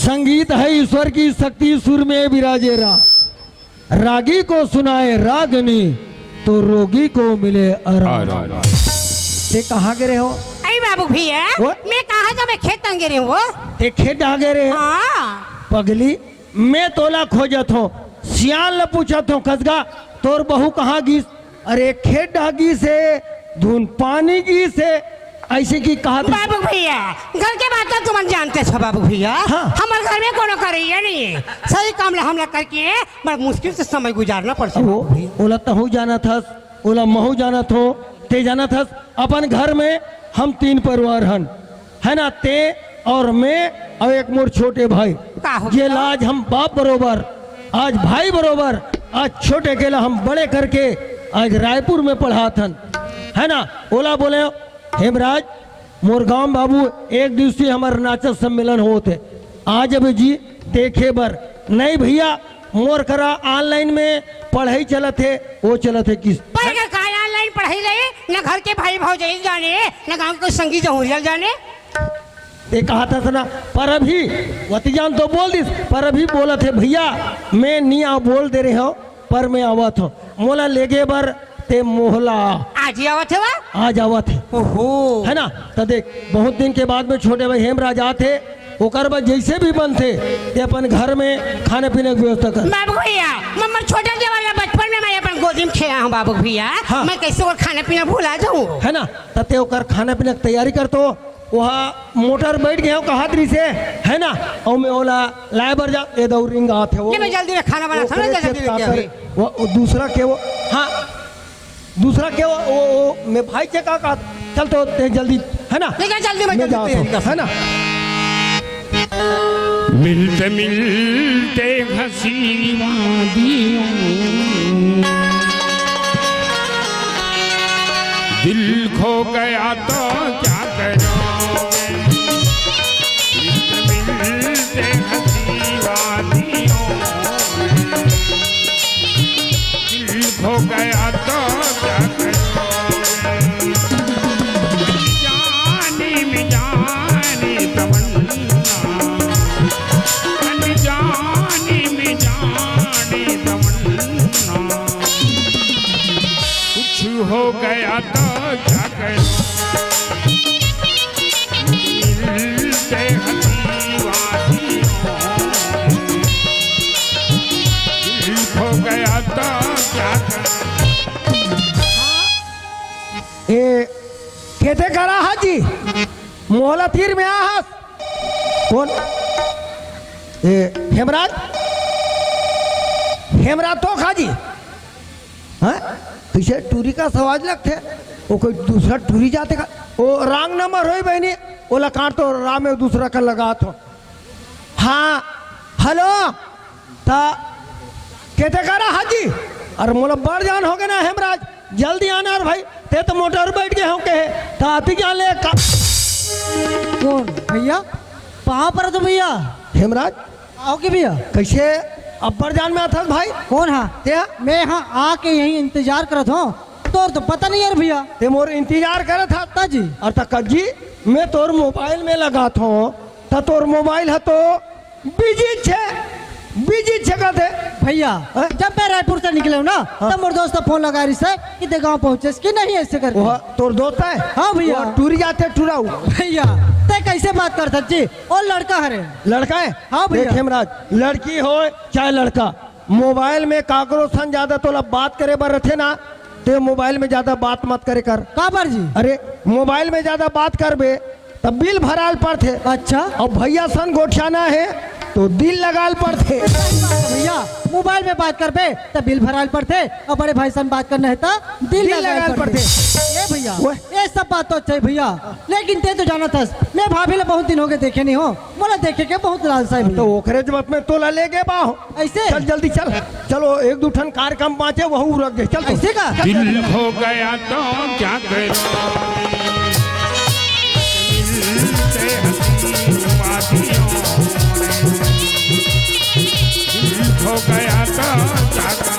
संगीत है ईश्वर की शक्ति, सुर में विराजे रागी को सुनाए रागनी तो रोगी को मिले आराम। ते कहाँ गिरे हो? अरे बाबू भैया, मैं कहा था, मैं खेत गिरे हूँ। ते खेत आ गिरे? हाँ पगली, मैं तोला खोजत हो, सियाल न पूछत हो कसगा तोर बहू कहाँ गीस? अरे खेत डागी से धुन पानी की से ऐसे की कहा बाबू भैया, घर के बात तो तुम जानते हो बाबू भैया। हाँ। हमारे घर में कोनो करिए नहीं, सही काम ला हमला करके बड़ा मुश्किल से समय गुजारना पड़ता है। ओला तहु जाना था, ओला महू जाना थो, ते जाना था। अपन घर में हम 3 परिवार हन, है ना? ते और मैं और एक मोर छोटे भाई। ये लाज हम बाप बरोबर, आज भाई बरोबर, आज छोटे केला हम बड़े करके आज रायपुर में पढ़ाथन, है ना? ओला बोले हेमराज मोर गांव बाबू एक दिवसीय हमारे नाचत सम्मेलन होते आज अब जी देखे बर नहीं भैया, मोर करा ऑनलाइन में पढ़ाई चलत है, वो चलत है किस ऑनलाइन पढ़ाई रही न, घर के भाई भाई जाने न, गाँव के संगीत जहूरियल जाने। ते कहा था ना, पर अभी वतीजान तो बोल दिस, पर अभी बोला थे भैया मैं नहीं आ बोल दे रहे हो, पर मैं आवत हूँ। मोला लेगे बर ते मोहला आज ही आवत है, आज आवत है, ओहो, है ना? तो देख बहुत दिन के बाद में छोटे भाई हेमराज आते, ओकर बाद जैसे भी बनते ते अपन घर में खाने पीने की व्यवस्था कर। बाबू भैया, मैं छोटा जवान बचपन में मैं अपन गोदी में खेला हूँ बाबू भैया। हाँ। मैं कैसे और खाना पीना भूला जाऊँ, है ना? तते ओकर खाने पीने की तैयारी कर, तो वहाँ मोटर बैठ गए हो कहादरी से, है ना? और मैं ओला लाए बर जा ए दौरिंग आते हो, मैं जल्दी में खाना बना था ना, जल्दी में वो दूसरा के वो, हाँ दूसरा के वो मैं भाई से कहा चल तो ते जल्दी, है ना? जल्दी में है ना? मिलते मिलते हंसी वादियों, दिल खो गया तो क्या करोगे? मिलते मिलते हंसी वादियों, दिल खो गया तो क्या करोगे? जाने में जाने तमन्ना, जाने में जाने तमन्ना, कुछ हो गया तो क्या करो? मिलते हंसी वादियों, दिल खो गया तो क्या करो? ए कहते करा हाजी मोहला तीर में आहस कौन? ए हेमराज, हेमराज तो खाजी, हाँ पीछे टूरी का सवाज लगते, वो कोई दूसरा टूरी जाते का, वो रंग नंबर हो बहनी, ओला काट तो राम में दूसरा का लगा तो। हाँ हेलो ता कहते करा हाजी, अरे मोला बढ़ जान हो गए ना हेमराज, जल्दी आना और भाई ते तो मोटर बैठ गए हो के ताती क्या ले का। कौन भैया? कहाँ पर तुम भैया? हेमराज आओ के भैया, कैसे अब्बर जान में आता भाई? कौन है? ते मैं यहाँ आके यहीं इंतजार करत हूँ, तो पता नहीं यार भैया। ते मोर इंतजार करे था ताजी और तक जी मैं तोर मोबाइल में लगा था, ता तोर मोबाइल है तो बिजी जगह थे भैया। जब मैं रायपुर से निकले हूँ ना, तब मोर दोस्त फोन लगा रही से कि ते गाँव पहुँचे कि नहीं ऐसे करके। वो तोर दोस्त है? हाँ भैया। टूरी जाते टूराऊ भैया ते कैसे बात कर सकती? और लड़का हरे लड़का है? हाँ भैया। देख हेमराज, लड़की हो चाहे लड़का, मोबाइल में काकरो सन ज्यादा तो बात करे बर रखे ना, ते मोबाइल में ज्यादा बात मत करे कर। का बार जी? अरे मोबाइल में ज्यादा बात करबे तब बिल भराल पड़ते। अच्छा, और भैया सन गोठाना है तो दिल लगाल पड़ते। भैया मोबाइल में बात कर बे तो बिल भराल पड़ते, और बड़े भाई सन बात करना है तो दिल लगाल पड़ते। ये भैया ये सब बात तो अच्छा है भैया, लेकिन ते तो जाना था मैं भाभी ले बहुत दिन हो गए देखे नहीं हो, बोला देखे के बहुत लालसा है। तो ओखरे जब में तोला ले गए बाहो ऐसे चल जल्दी चल, चलो एक दो ठन कार्यक्रम पाचे वहू रख दे चल। ऐसे का दिल खो गया तो क्या करो? मिलते हंसी वादियों, दिल खो गया तो क्या करो?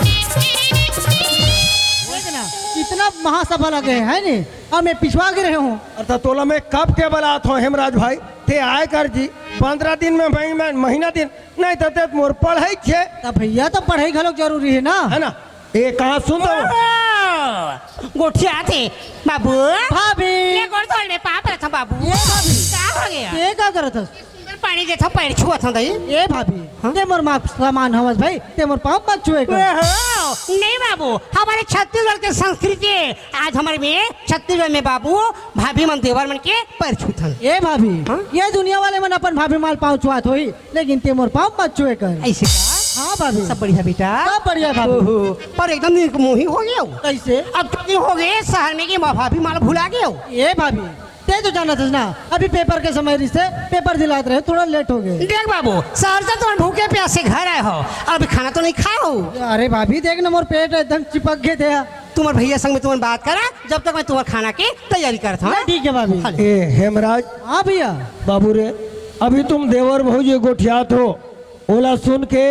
इतना महासभा लगे है नी, अब मैं पिछवा गिरे हूँ। अर्थात तोला में कब के बलात हो हेमराज भाई, थे आए कर जी 15 दिन में महीना दिन नहीं तो मोर पढ़ाई छे तब भैया तो पढ़ाई घलोक जरूरी है ना। है ना। ए कहाँ सुन दो गोठिया थे बाबू भाभी ये गोड़ तोड़ में पाप रहा था बाबू ये भाभी क्या हो गया ये क्या करत हस? सुंदर पानी देता पैर छुआ था दई ए भाभी ते मोर माँ सामान हवस भाई ते मोर पाँव मत छुए कर। ओहो, नहीं बाबू हमारे छत्तीसगढ़ के संस्कृति है। आज हमारे में छत्तीसगढ़ में बाबू भाभी मन देवर मन के पैर छूथन ए भाभी हाँ? ये दुनिया वाले मन अपन भाभी माल पाँव छुआत होई लेकिन ते मोर पाँव मत छुए कर। ऐसे का हाँ भाभी सब बढ़िया बेटा सब बढ़िया भाभी। ओहो, पर एकदम निर्मोही हो गया हो। कैसे? अब कितनी हो गए शहर में कि माँ भाभी माल भुला गए हो। ए भाभी ते तो जाना था ना अभी पेपर के समय से पेपर दिलाते रहे थोड़ा लेट हो गए। देख बाबू शहर से तुम भूखे प्यासे घर आए हो अभी खाना तो नहीं खाए हो। अरे भाभी देख ना मोर पेट एकदम चिपक गए थे। तुम्हारे भैया संग में तुम्हारे बात करा जब तक मैं तुम्हारे खाना की तैयारी करता हूँ। ठीक है भाभी। ए हेमराज हाँ भैया बाबू रे अभी तुम देवर भौजी गोठियात हो ओला सुन के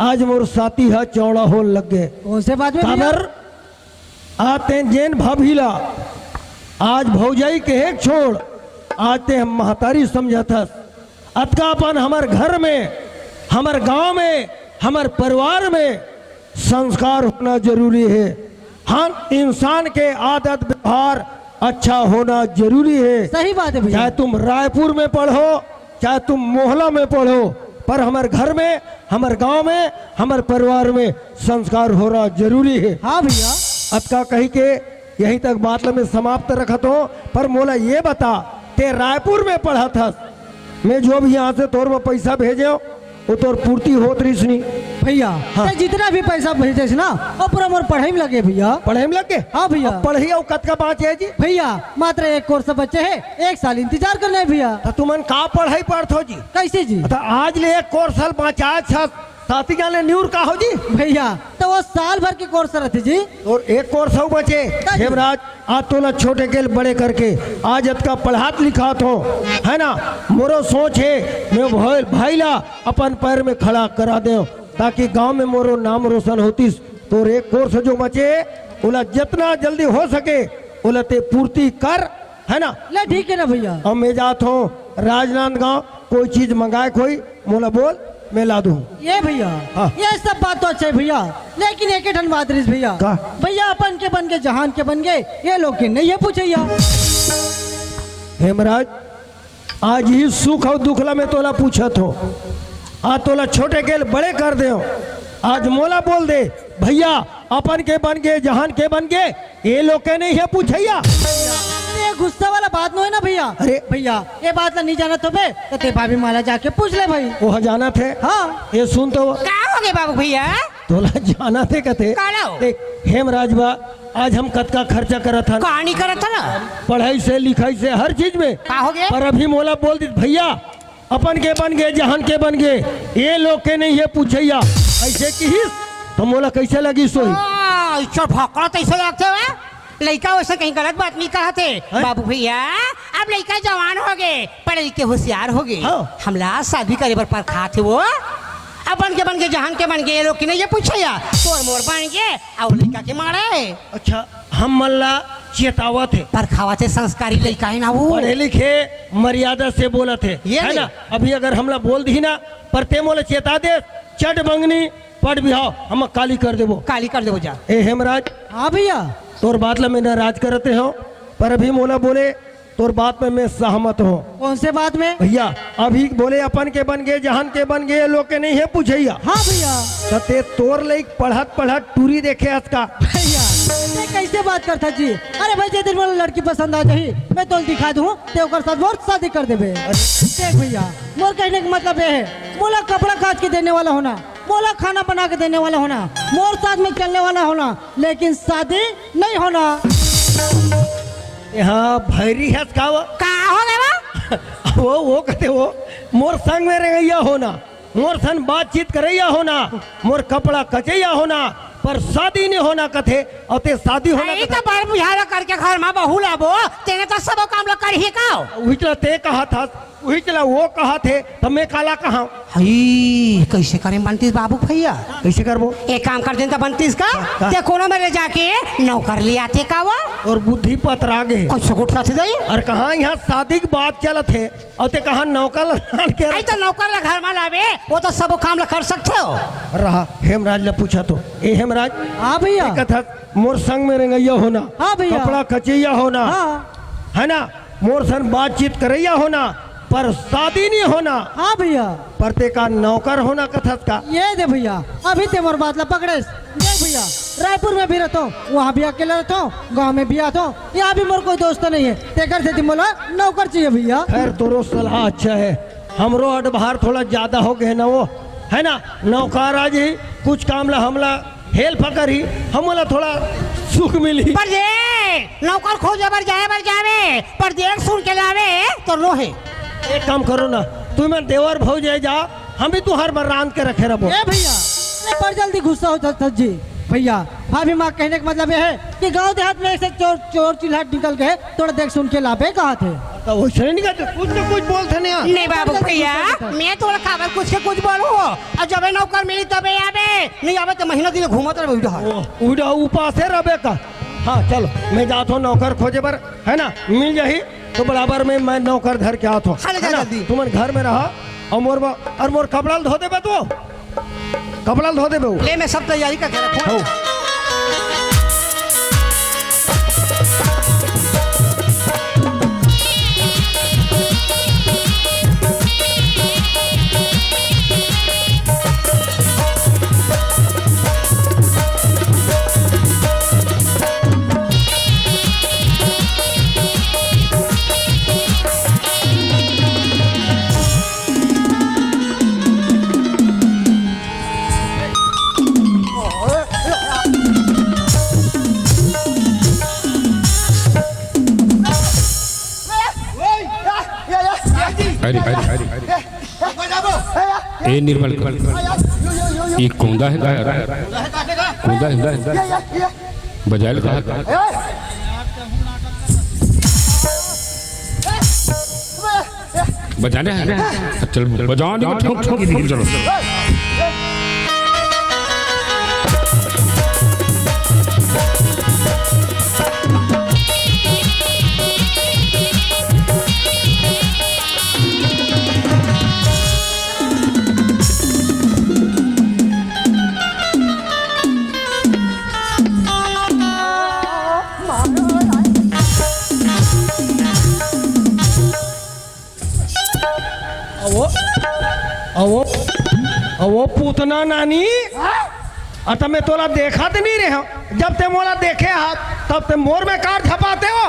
आज मोर साथी है चौड़ा हो लग गए। कौन से बात में भैया? खबर आते जैन भाभीला आज भौजाई के एक छोड़ आते हम महतारी समझाथस अतकापन हमार घर में हमार गांव में हमार परिवार में संस्कार होना जरूरी है। हाँ इंसान के आदत व्यवहार अच्छा होना जरूरी है। सही बात है भैया। चाहे तुम रायपुर में पढ़ो चाहे तुम मोहल्ला में पढ़ो पर हमारे घर में हमारे गांव में हमारे परिवार में संस्कार होना जरूरी है। हाँ भैया अतका कही के यहीं तक बात में समाप्त रखत हो पर मोला ये बता ते रायपुर में पढ़ा था मैं जो भी यहाँ से तोर में पैसा भेजे वो तोर पूर्ति होत रही सुनी भैया हाँ। ते जितना भी पैसा भेजे ना वो पूरा मोर पढ़ाई में लगे भैया। पढ़े में लग गए। हाँ भैया। अब पढ़ी और कत का बात है जी भैया मात्र एक कोर्स बच्चे है 1 साल इंतजार करना है भैया। तो तुमन का पढ़ाई पढ़त हो जी कैसे जी? तो आज ले एक कोर्स साल 5 साथी जाने न्यूर का हो जी भैया तो वो साल भर की कोर्स रहती जी। और एक कोर्स हो बचे हेमराज आज तोला छोटे के बड़े करके आज का पढ़ात लिखात हो है ना। मोरो सोच है मैं भाईला अपन पैर में खड़ा करा दे ताकि गांव में मोरो नाम रोशन होतीस। तो एक कोर्स जो बचे ओला जितना जल्दी हो सके ओला ते पूर्ति कर है ना। ले ठीक है ना भैया। अब मैं जात हूँ राजनांदगांव कोई चीज मंगाए कोई मोला बोल मैं ला दूँ। ये भैया हाँ। ये सब बात तो अच्छा है भैया लेकिन एक ही ठन बात रही भैया का? भैया अपन के बन गए जहान के बन गए ये लोग के नहीं है पूछैया। हेमराज आज ही सुख और दुखला में तोला पूछत हो आज तोला छोटे के बड़े कर दे आज मोला बोल दे भैया अपन के बन गए जहान के बन गए ये लोग के नहीं है पूछैया। ये गुस्सा वाला बात नहीं है ना भैया। अरे भैया ये बात ला नहीं जाना तो बे तो ते भाभी माला जाके पूछ ले भाई। वो जाना थे हाँ ये सुन तो क्या हो गए बाबू भैया तोला जाना थे कथे काला हो। देख हेमराज बा आज हम कत का खर्चा करत था कहानी करा था ना पढ़ाई से लिखाई से हर चीज में का हो गया पर अभी मोला बोल दी भैया अपन के बन गए जहान के बन गए ये लोग के नहीं है पूछैया ऐसे की तो मोला कैसे लगी सोई ईश्वर भौकड़ा तो ऐसे लगते हुए लड़का वैसे कहीं गलत बात नहीं कहा थे बाबू भैया अब लड़का जवान हो गए पढ़े लिखे होशियार हो गए हाँ। हमला शादी करे पर खा थे वो अब बन के जहान के बन गए ये लोग की नहीं ये पूछैया तोर मोर बन गए और लड़का के मारे अच्छा हम मल्ला चेतावत है पर खावा थे संस्कारी लड़का है ना वो पढ़े लिखे मर्यादा से बोला थे ये है नहीं। ना। अभी अगर हमला बोल दी ना पर ते मोला चेता दे चट बंगनी पढ़ बिहाव हम काली कर देबो काली कर दे जा ए हेमराज हाँ भैया तोर बात ला मैं नाराज करते हो पर अभी मोला बोले तोर बात में मैं सहमत हूँ। कौन से बात में? भैया अभी बोले अपन के बन गए जहान के बन गए लोग के नहीं है पूछैया। हाँ भैया। तो ते तोर लाइक पढ़त टूरी देखे आज का भैया ये कैसे बात करता जी? अरे भाई जे दिन मोला लड़की पसंद आ जाही मैं तो दिखा दूँ ते ओकर साथ मोर शादी कर देबे। देख भैया मोर कहने का मतलब ये है मोला कपड़ा काट के देने वाला होना मोला खाना बना के देने वाला होना मोर साथ में चलने वाला होना लेकिन शादी नहीं होना। यहाँ भैरी है का हो गया वो कहते वो मोर संग में रहिया होना मोर सन बातचीत करैया होना मोर कपड़ा कचैया होना पर शादी नहीं होना कथे और ते शादी होना तो बार बुझारा करके घर में बहू लाबो तेने तो सब काम ला कर ही का उठला ते कहा था वही चला वो कहा थे तो मैं काला कहा हई कैसे करें बनतीस बाबू भैया कैसे करबो एक काम कर देता बनतीस का का? ते कोनो में ले जाके नौकर ले आते का वो और बुद्धि पतरा गे कुछ गुटला से जाइए और कहा यहाँ शादी की बात चलत है और ते कहा नौकर लान के आई तो नौकर ला घर में लावे वो तो सब काम ला कर सकते हो रहा हेमराज ने पूछा तो ए हेमराज हाँ भैया कथा मोर संग में रंगैया होना हाँ भैया। कपड़ा कचैया होना हाँ है ना मोर संग बातचीत करैया होना पर शादी नहीं होना हाँ भैया पर ते का नौकर होना कथत का ये दे भैया अभी ते मोर बात ला पकड़े देख भैया रायपुर में भी रहता हूँ वहाँ भी अकेला रहता हूँ गाँव में भी आता हूँ यहाँ भी मोर कोई दोस्त नहीं है ते घर से बोला नौकर चाहिए भैया खैर तोरो सलाह अच्छा है हमरो अडभार थोड़ा ज्यादा हो गए ना वो है ना नौकर आज ही कुछ काम ला हमला हेल्प करी हमला थोड़ा सुख मिली पर ये नौकर खोजे बर जावे पर देख सुन के लावे तो रोहे एक काम करो ना तुम्हें देवर भाव जाए जा हम भी तुहार बर्रान के रखे रहो ए भैया ये पर जल्दी गुस्सा हो जाता जी भैया भाभी माँ कहने का मतलब ये है कि गांव देहात में ऐसे चोर चिल्हाट निकल गए थोड़ा देख सुन के लाभे कहा थे तो वैसे नहीं कहते कुछ न कुछ बोलते नहीं नहीं बाबू भैया मैं तो खबर कुछ से कुछ बोलू और जब नौकर मिली तबे आवे नहीं आवे तो महीना दिन घूमत रहे उधर उड़ा उपास है रबे का हाँ चलो मैं जाता हूँ नौकर खोजे पर है ना मिल जाही तो बराबर में मैं नौकर घर के आता हूँ चले जा जल्दी। तुम घर में रहा और मोर कपड़ा धो देबे तो कपड़ा धो देबे ले मैं सब तैयारी करके रखूँ अरे ए निर्मल ये कौंदा है कौंदा है बजायल कहा बजाने है चल बजाओ चलो वो पूतना नानी अतः मैं तोला देखा तो नहीं रहा जब ते मोला देखे हाथ तब ते मोर में कार झपाते हो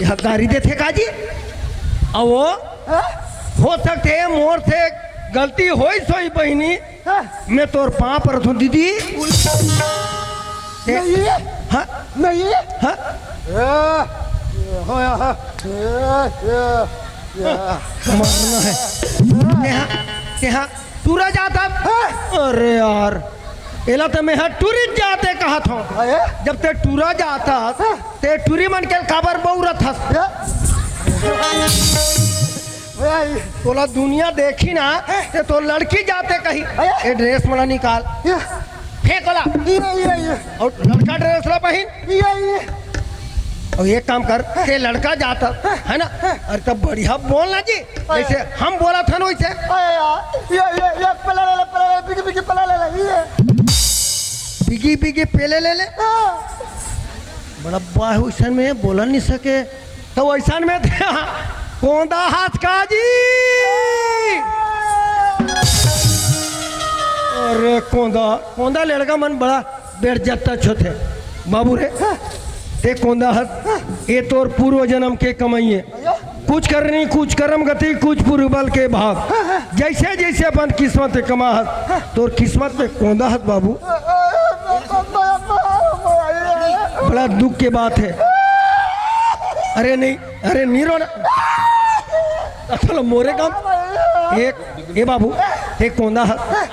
यह गाड़ी देते काजी वो हो सकते मोर से गलती होई सोई बहनी मैं तोर पाँव पर थू दीदी हाँ नहीं हाँ मरना है यहाँ टूरा जाता अरे यार एला तो मैं टूरिस्ट जाते कहा था जब ते टूरा जाता ते टूरी मन के खबर बहुरत हस तोला दुनिया देखी ना ते तो लड़की जाते कहीं ये ड्रेस मला निकाल फेंकला और लड़का ड्रेस ला पहन और एक काम कर के लड़का जाता है ना अरे तब बढ़िया बोलना जी जैसे हम बोला था ना वैसे बिगी बिगी पेले ले बड़ा वैसा में बोल नहीं सके तो वैसा में थे कौंदा हाथ का जी अरे कौंदा लड़का मन बड़ा बेट जत्ता छोटे बाबू रे ते कौंदा हस ये तोर पूर्व जन्म के कमाइए कुछ करनी कुछ कर्म गति कुछ पूर्व बल के भाग जैसे जैसे अपन किस्मत कमा हस तोर किस्मत में कौंदा हस बाबू बड़ा दुख के बात है अरे नहीं रोना चलो मोरे काम एक ये बाबू एक कौंदा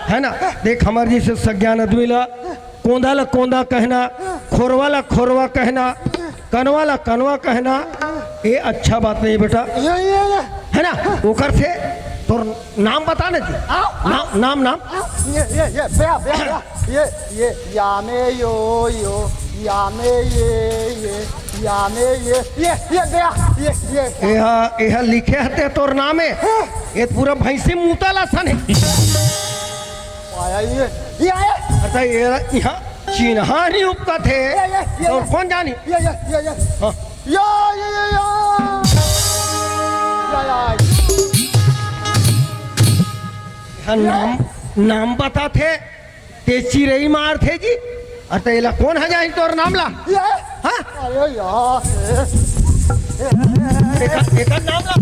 है ना देख हमारे जैसे सज्ञान आदमी ला कौंदा कहना खोरवाला खोरवा कहना, कनवाला कनवा कहना, ये अच्छा बात नहीं बेटा, है ना। ओकर से तो नाम बता ना जी, नाम नाम ये या में यो या में ये यह लिखे हते तोर नाम है, ये पूरा भैंसी मुताला सन है। आया ये आया अच्छा ये यहाँ चिन्हा नहीं उपका थे और कौन जानी। ये हाँ। यहाँ नाम बता थे, ते चिरई मार थे जी। अच्छा ये कौन है जाए तोर नाम ला। हाँ अरे यार एक नाम ला।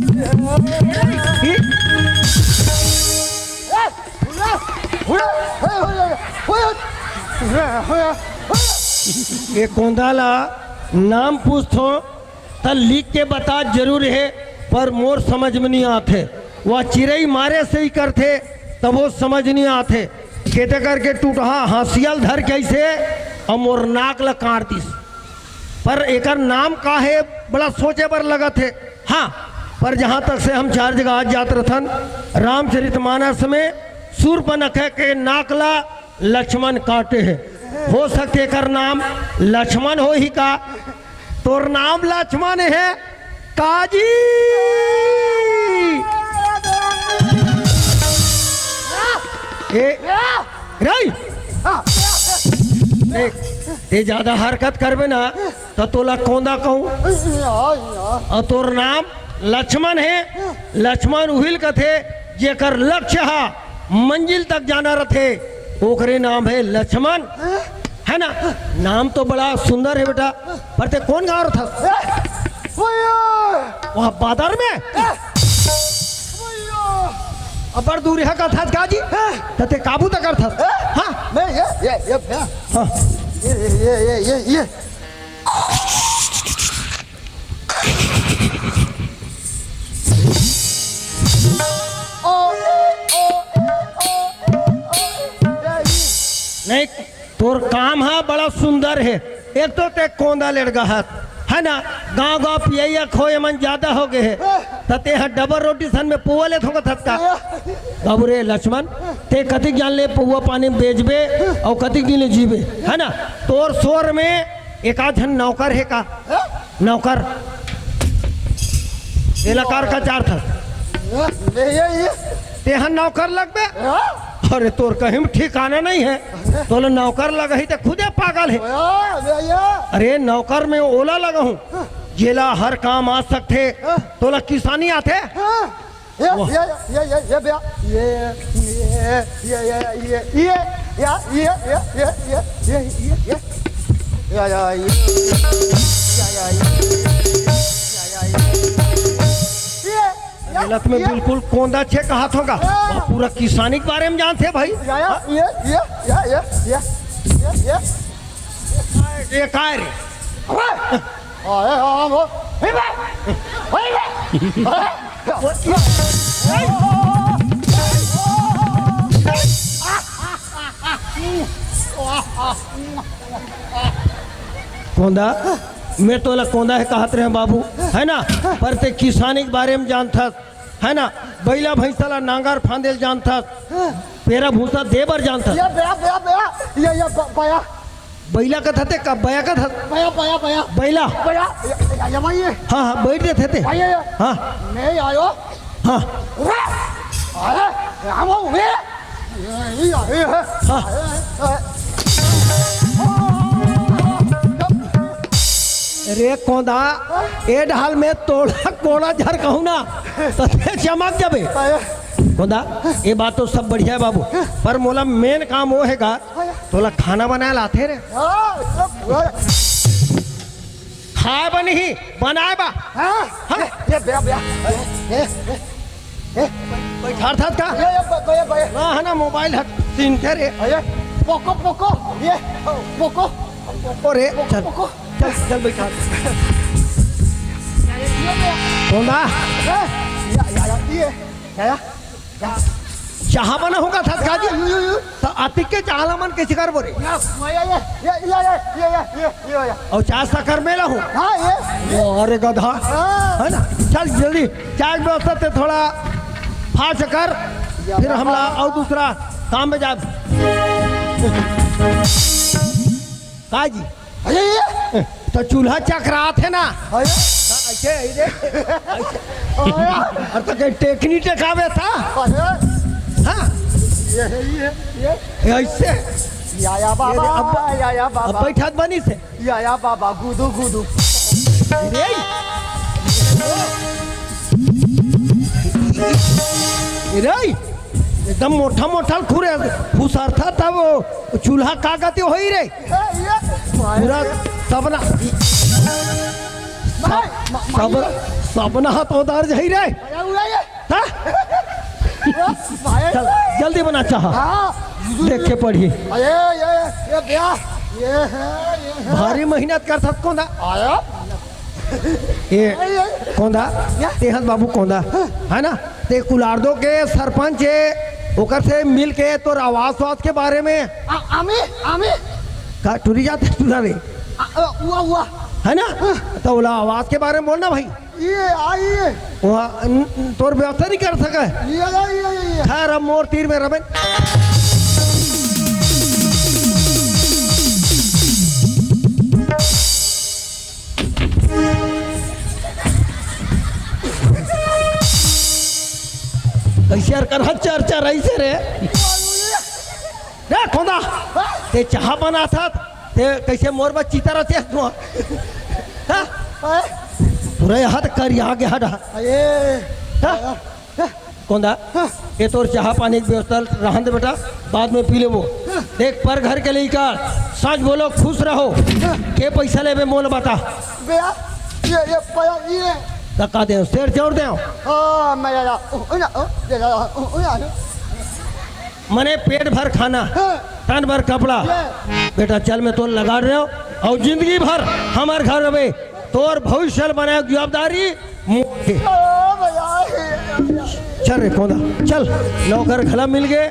ये कोंदाला नाम पूछो तो लिख के बता जरूर है, पर मोर समझ में नहीं आते। वह चिरई मारे से ही करते तब वो समझ नहीं आते। खेते करके टूटहा हंसियल धर कैसे और मोर नाक ल काट दिस। पर एकर नाम का है बड़ा सोचे पर लगत है। हाँ पर जहाँ तक से हम 4 जगह आज जात रथन, रामचरितमानस में सूर्पनखा के नाकला लक्ष्मण काटे है। हो सकते कर नाम लक्ष्मण हो ही का, तोर नाम लक्ष्मण है काजी। ज्यादा हरकत करबे ना तो तोला कौंदा कहूँ। और तोर नाम लक्ष्मण है। लक्ष्मण उहिल कथे जेकर लक्ष्य हा मंजिल तक जाना रथे, ओकरे नाम है लक्ष्मण, है ना। नाम तो बड़ा सुंदर है बेटा, पर ते कौन गाँव था वहाँ बादर में। अबर दूर है का था काजी, ते काबू तक कर था। हाँ मैं ये हाँ ये नहीं तोर काम है बड़ा सुंदर है। एक तो ते कोंदा लड़का है ना, गांव गांव पिया खोए मन ज्यादा हो गए है, तते हा डबल रोटी सन में पुआ ले थोड़ा थकता। बाबू रे लक्ष्मण ते कतिक जान ले पुआ पानी बेचबे और कतिक दिन ले जीबे, है ना। तोर शोर में एक आध नौकर है का, नौकर एलाकार का 4 था ते हा नौकर लगबे। अरे तोर कहीं ठिकाना नहीं है, तो नौकर लगा ही तो खुदे पागल है। अरे नौकर में ओला लगा हूँ, जेला हर काम आ सकते, तोला किसानी आते। गलत में बिल्कुल कोंदा छे कहा होगा, पूरा किसानी के बारे में जानते भाई। ये काय रे कोंदा, मैं तो कोंदा है कहते रहे बाबू, है ना। पर ते किसानी के बारे में जानता, है ना। बैला भैंसला नांगर फांदेल जानता, पेरा भूसा देबर जानता। बैला का था कब बया का था बैला। हाँ हाँ बैठ रहे थे। हाँ मैं आयो हाँ रे कोंदा ए ढाल में तोड़ा कोड़ा झर कहूँ ना तो चमक जाबे। कोंदा ये बात तो सब बढ़िया है बाबू, पर मोला मेन काम वो है का तोला खाना बनाए लाते रे। खाए बा नहीं बनाए बा। बैठार था का ना, है ना। मोबाइल है तीन थे रे पोको ये पोको रे। चल चल चल बैठा कोंदा। चाह बना होगा था काजी तो अतिक के चाहला मन के शिकार बोरे और चाय शक्कर मेला हूँ अरे गधा है ना चल जल्दी चाय व्यवस्था से थोड़ा फाड़ कर फिर हमला और दूसरा काम में जा काजी तो चूल्हा चकरा थे ना ऐसे और तो टेकनी टेकावे था हाँ ऐसे या बाबा या अब बाबा बैठत बनी से या बाबा गुदू गुदू रे एकदम मोटा मोटा खुरे फुसार था वो चूल्हा का गति हो ही रे पूरा सबना सबना हाथ उधार जाही रे हाँ? चल जल्दी बना चाह देख के पढ़ी भारी मेहनत कर सकत कौन ये कौंदा तेहत बाबू कौंदा है ना ते कुलारदो के सरपंच है ओकर से मिल के तोर आवास वास के बारे में का टूरी जाते टूरा रे है ना तो बोला आवास के बारे में बोलना भाई वहाँ तोर व्यवस्था नहीं कर सका खैर अब मोर तीर में रबन कैसे कर चर्चा रही से रे खोदा ते चाह बना था ते कैसे मोर बच्ची तरह से पूरा हाथ कर आगे हटा कौंदा ये तोर चाह पानी की व्यवस्था रहन दे बेटा बाद में पी ले वो देख पर घर के लिए का सच बोलो खुश रहो के पैसा ले मोल बता धक्का दे शेर जोड़ दे मने पेट भर खाना तन भर कपड़ा बेटा चल मैं तो लगा रहे हो और जिंदगी भर हमारे घर में तोर भविष्य बने जवाबदारी चल रे कौन चल नौकर घला मिल गए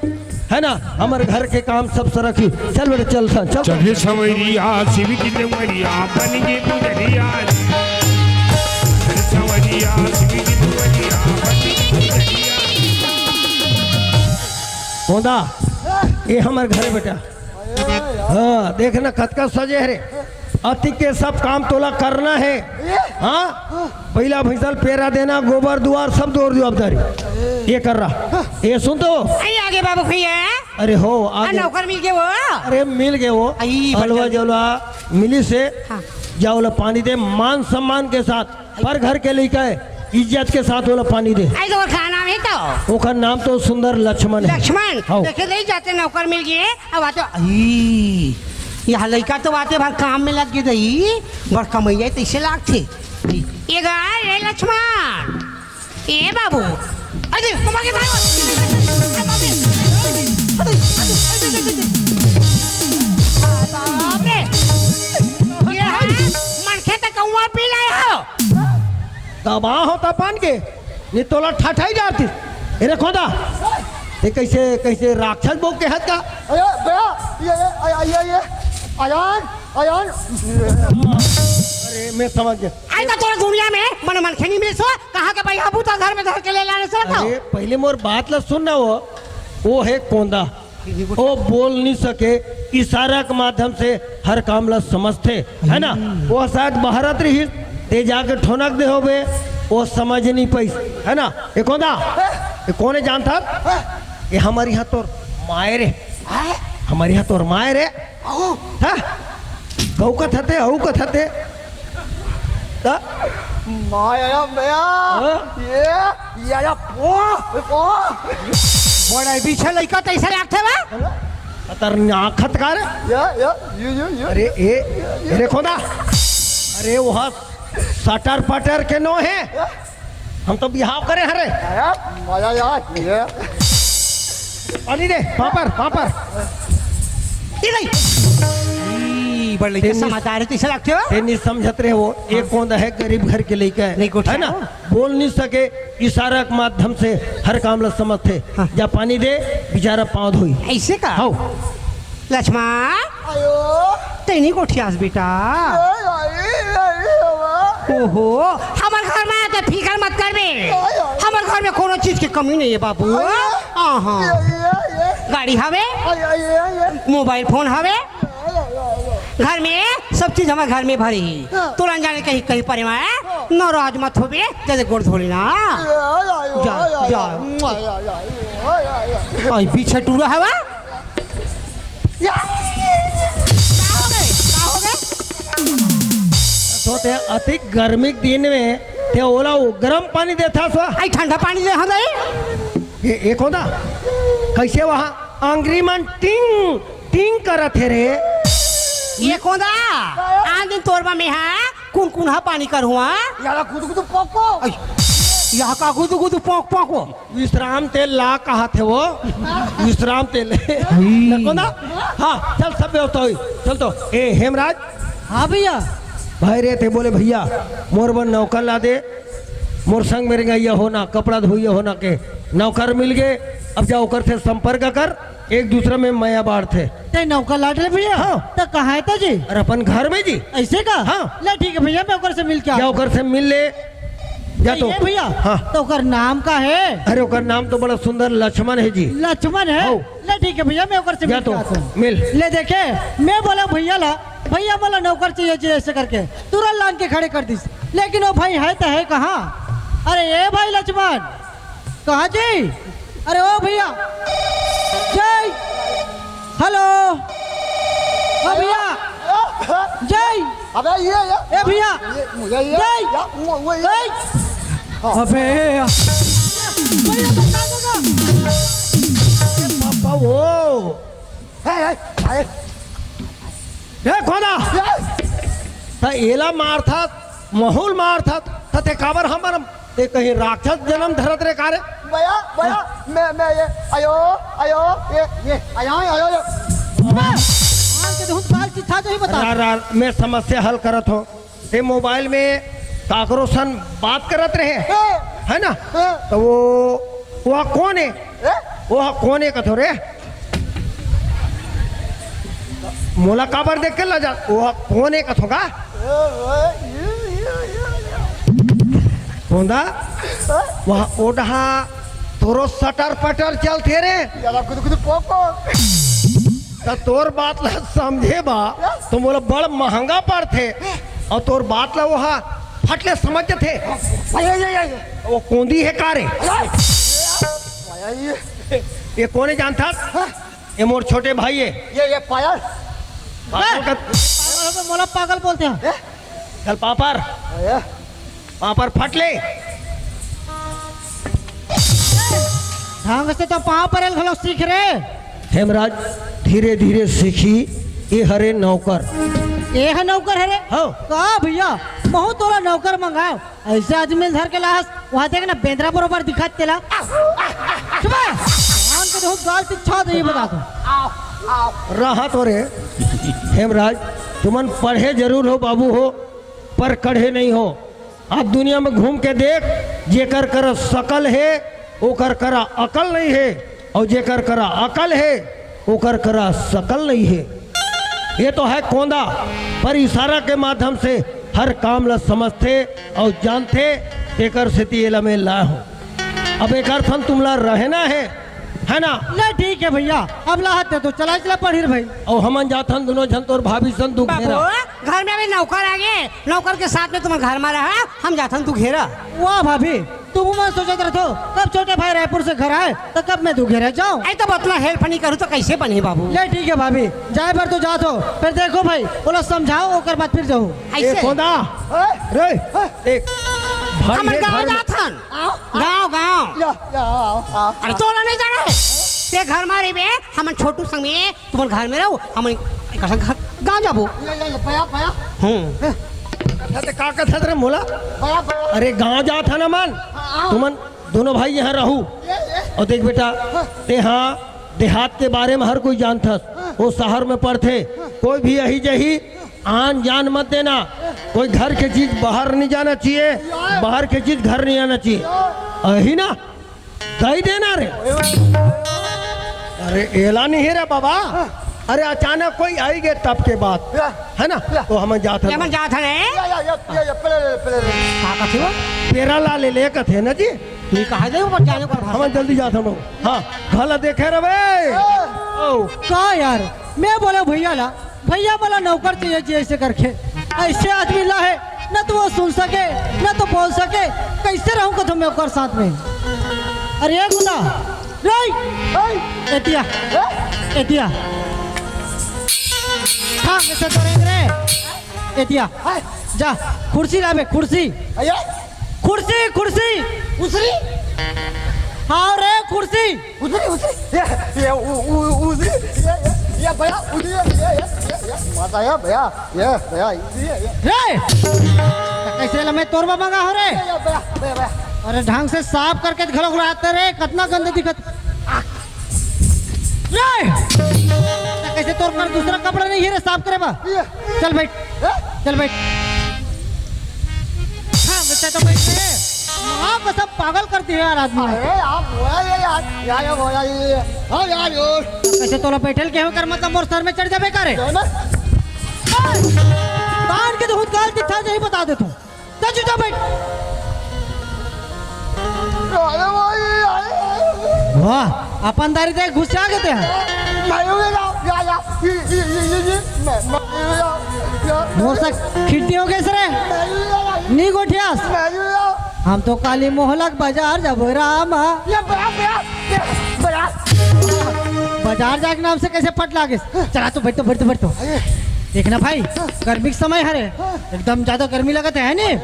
है ना हमारे घर के काम सब सरकी चल बेटा चल चल चढ़े सवरिया शिव की डमरिया बन के पुजरिया सवरिया शिव की डमरिया बन के पुजरिया कौंदा ये हमारे घर बेटा हाँ देखना कतका सजे रे अति के सब काम तोला करना है हाँ पहला भैंसल पेरा देना गोबर दुआर सब दौर जवाबदारी ये कर रहा ये सुन तो आगे बाबू भैया अरे हो आगे नौकर मिल गए वो अरे मिल गए वो हलवा जलवा मिली से जाओला पानी दे मान सम्मान के साथ पर घर के लिए इज्जत के साथ वाला पानी दे आई तो खाना है तो ओकर नाम तो सुंदर लक्ष्मण है लक्ष्मण देखे नहीं जाते नौकर मिल गए अब आते यहाँ लड़का तो आते भर काम में लग गई बड़ कमैया तैसे लागते ये गाय लक्ष्मण ए बाबू अरे कुमार के मनखे तक कौआ पी लाए हो दबा होता पान के ये तोला ठठाई जाती अरे खोदा ये कैसे कैसे राक्षस बोक के हाथ का अयान अरे मैं समझ गया आई तो तोरा दुनिया में मन मनखे नहीं मिले सो कहाँ के भाई बूता घर में धर के ले लाने से अरे पहले मोर बात ला सुन ना वो है कोंदा वो बोल नहीं सके इशारा के माध्यम से हर काम ला समझते है ना वो शायद बहरत रही ते जाके ठोनक दे होबे वो समझ नहीं पाई है ना ये कोंदा ये कौन है जानता ये हमारे यहाँ तोर मायर है हमारे यहाँ तोर मायर है गौ का थते हऊ का थते माया भैया ये बड़ा पीछे लड़का तैसे रखते बा खतरनाक खतकार अरे ए अरे खोदा अरे वहाँ सटर पटर के नो है हम तो बिहाव करे हरे पानी दे पापर ई बड़ लइका समाचार है तैसे लगते हो ते नहीं समझत रहे वो एक कौन है गरीब घर के लइका नहीं को है ना बोल नहीं सके इशारा के माध्यम से हर काम ला समझते हाँ। जा पानी दे बेचारा पाँव धोई ऐसे का हाउ लक्ष्मण आयो तेनी कोठियास बेटा ओहो हमारे घर में आते फिकर मत कर बे हमारे घर में कोनो चीज की कमी नहीं है बाबू हाँ गाड़ी हवे मोबाइल फोन हवे घर में सब चीज हमारे घर में भरी तुरंत जाने कहीं कहीं परे में नाराज मत हो बे जैसे गोड़ धोली ना आई पीछे टूरा हवा तो ते अति गर्मी के दिन में ते ओला वो गर्म पानी देता सो आई ठंडा पानी दे हम दे ये एक होता कैसे वहाँ अंग्री मन टिंग टिंग करत है रे ये कोदा आज दिन तोरबा में है कौन कौन हा पानी कर हुआ याला कुदु कुदु पोको यहाँ का गुदु गुदु पोंक पोंको विश्राम तेल ला कहा थे वो विश्राम तेल नको ना हाँ चल सब व्यवस्था हुई चल तो ए हेमराज हाँ भैया भाई रे थे बोले भैया मोर बन नौकर ला दे मोर संग मेरे गैया होना कपड़ा धोइया होना के नौकर मिल गए अब जाओ कर से संपर्क कर एक दूसरे में माया बाढ़ थे ते नौकर लाट रहे भैया हाँ। तो कहाँ है जी और अपन घर में जी ऐसे का हाँ। ले ठीक है भैया मैं ओकर से मिल के जाओ कर से मिल ले जा तो ये भैया हाँ तो ओकर नाम का है अरे ओकर नाम तो बड़ा सुंदर लक्ष्मण है जी लक्ष्मण है हाँ। ले ठीक है भैया मैं ओकर से जा मिल के तो आता हूँ मिल ले देखे मैं बोला भैया ला भैया बोला नौकर चाहिए जी ऐसे करके तुरंत लान के खड़े कर दी लेकिन वो भाई है तो है कहाँ अरे ये भाई लक्ष्मण कहाँ जी अरे ओ भैया जय हेलो ओ भैया जय अबे ये ए भैया मुझे ये जय जय अबे भैया बता दो ना पापा वो है ए खोदा ता एला मार था माहौल मार था ते काबर हमर ते कहीं राक्षस जन्म धरत रे कारे भैया भैया मैं ये आयो आयो ये आयो आयो मान के बहुत बाल चिट्ठा जो ही बता मैं समस्या हल करत हो ते मोबाइल में काकरो सन बात करत रहे है ना तो वो कौन है वो कौन है कथो रे मोला काबर देख के ला जा वो कौन है कथो का होंदा वहाँ ओढ़ा तोरो सटर पटर चलते रे याला कुदु कुदु पोको तो तोर बात ला समझे बा तो बोला बड़ महंगा पड़ते और तोर बात ला वहाँ फटले समझते थे वो कौंदी है कारे ये कौन जानता ये मोर छोटे भाई है ये पायल मोला पागल बोलते हैं चल पापर पापर फटले ढंग से तो पाँव पर घलो सीख रहे हेमराज धीरे धीरे सीखी ये हरे नौकर ये है नौकर है रे हाँ कहा भैया बहुत तोला नौकर मंगाओ ऐसे आदमी धर के लास वहाँ देख ना बेंद्रा बरोबर दिखात तेला सुबह मान के बहुत गाल तिच्छा दे बता दो रहा तो रे हेमराज तुमन पढ़े जरूर हो बाबू हो पर कढ़े नहीं हो आप दुनिया में घूम के देख जेकर कर सकल है ओकर करा अकल नहीं है और जेकर करा अकल है ओकर करा सकल नहीं है ये तो है कोंदा पर इशारा के माध्यम से हर काम ला समझते और जानते एकर स्थिति एला में ला हो अब एक अर्थन तुमला रहना है ना नहीं ठीक है भैया अब लाहत तो चला चला पढ़ी भाई और हमन जाथन दोनों जन तोर भाभी सन तू बाबू घेरा घर में अभी नौकर आ गए नौकर के साथ में तुम्हारे घर में रहा हम जाथन तू घेरा वाह भाभी तुम मैं सोचत रहो कब छोटे भाई रायपुर से घर आए तो कब मैं तू घेरा जाऊँ आई तो उतना हेल्प नहीं करूँ तो कैसे बने बाबू ले ठीक है भाभी जाए भर तो जात हो फिर देखो भाई बोलो समझाओ ओकर बाद फिर जाऊँ ए कोंदा रे एक हमारे गाँव जाथन गाँव गाँव अरे तो नहीं जाना है ते घर मारे में हम छोटू संग में तुम्हारे घर में रहो हम गाँव जाबो का कथा रे मोला अरे गांव जा था ना मन तुमन दोनों भाई यहाँ रहू और देख बेटा ते हाँ देहात के बारे में हर कोई जानता वो शहर में पढ़ते कोई भी यही जही आन जान मत देना। कोई घर की चीज बाहर नहीं जाना चाहिए, बाहर की चीज घर नहीं आना चाहिए। अही ना दही देना रे। अरे एला नहीं है रे बाबा। अरे अचानक कोई आई गए तब के बाद है ना, तो हम जाते लेमन जात है या पहले का कथे वो पेरा ला ले ले कथे ना जी। ये कहा दे ऊपर जाने को हम जल्दी जाते हम। हाँ भला देखे रे बे। ओ का यार, मैं बोला भैया ला, भैया बोला नौकर चाहिए जी ऐसे करके। ऐसे आदमी ला है न तो वो सुन सके न तो बोल सके, कैसे रहूंगा तुम नौकर साथ में। अरे ये खुदा एतिया एतिया हाँ कैसे तोड़ेंगे रे एतिया। जा कुर्सी ला बे, कुर्सी अये कुर्सी कुर्सी उसरी हाँ रे कुर्सी। उसरी ये भैया उसरी ये माता है भैया ये भैया रे कैसे ला मैं तोरबा मंगा हो रे। भैया अरे ढंग से साफ करके घर उड़ाते रे, कितना गंदे दिखत रे। कैसे तोड़ कर दूसरा कपड़ा नहीं है रे साफ करे बा। चल बैठ चल बैठ। हाँ बच्चा तो बैठ रे। हाँ बस सब पागल करती है यार आदमी। अरे आप बोला ये यार बोला ये हाँ यार यो कैसे तोला बैठल के हो कर मतलब मोर सर में चढ़ जाबे करे। बाहर के तो खुद गाल दिखा नहीं बता दे तू। चल जा बैठ। वाह अपन दारी देख घुसा गए थे मोर से खिड़की हो गए सरे नी गोठियास। हम तो काली मोहलक बाजार जब राम बाजार जाके नाम से कैसे पट लागे। चला तो बैठ तो बैठ तो बैठ तो देखना भाई गर्मी के समय हरे एकदम ज्यादा गर्मी लगत है नी।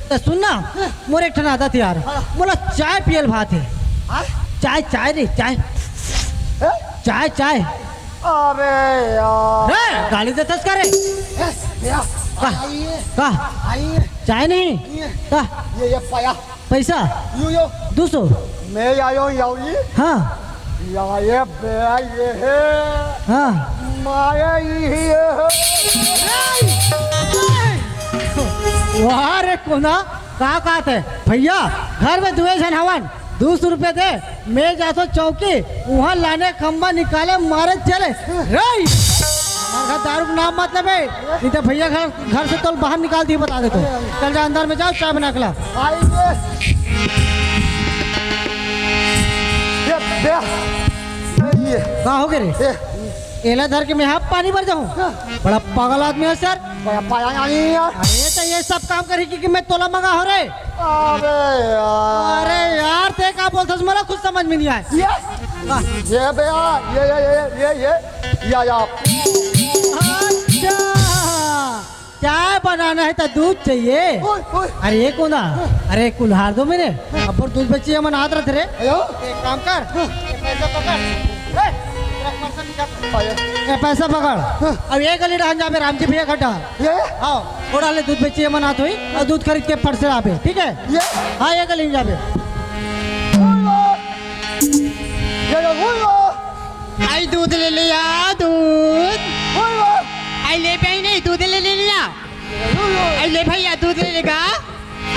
तो सुनना मोर एक ठन आदत है यार, बोला चाय पियल भात है। चाय चाय रे चाय चाय चाय। अरे यार रे गाली देतस करे का चाय नहीं का ये पाया पैसा यो 200 मैं आयो यावी हाँ या ये बेया ये है हाँ माया ये है। वाह रे कोना का कहते भैया घर में दुए जन हवन 200 रुपए दे, मैं जातो चौकी वहाँ लाने खंबा निकाले मारे चले रे। घर दारू का नाम मतलब है नहीं तो भैया घर से तो बाहर निकाल दिए बता दे तो। चल जा अंदर में जाओ चाय बना के ला। ये कहा हो गए रे एला धर के मैं यहाँ पानी भर जाऊँ। बड़ा पागल आदमी है सर। पाया नहीं यार। अरे तो ये सब काम करी कि मैं तोला मंगा हो रे। अरे यार ते का बोलता मला कुछ समझ में नहीं आया। ये भैया ये या अच्छा चाय बनाना है तो दूध चाहिए। अरे ये कोना अरे कुल्हार दो मेरे अब दूध बच्ची मन हाथ रख रे। एक काम कर पैसा पकड़ पैसा पकड़ अब ये गली डाल जा रामजी भैया खड्डा आओ थोड़ा ले दूध बेचिए मन हाथ हुई और दूध खरीद के फट से आवे ठीक है। हाँ ये गली में जाबे आई दूध ले लिया दूध आई ले भाई नहीं दूध ले लिया आई ले भैया दूध ले लेगा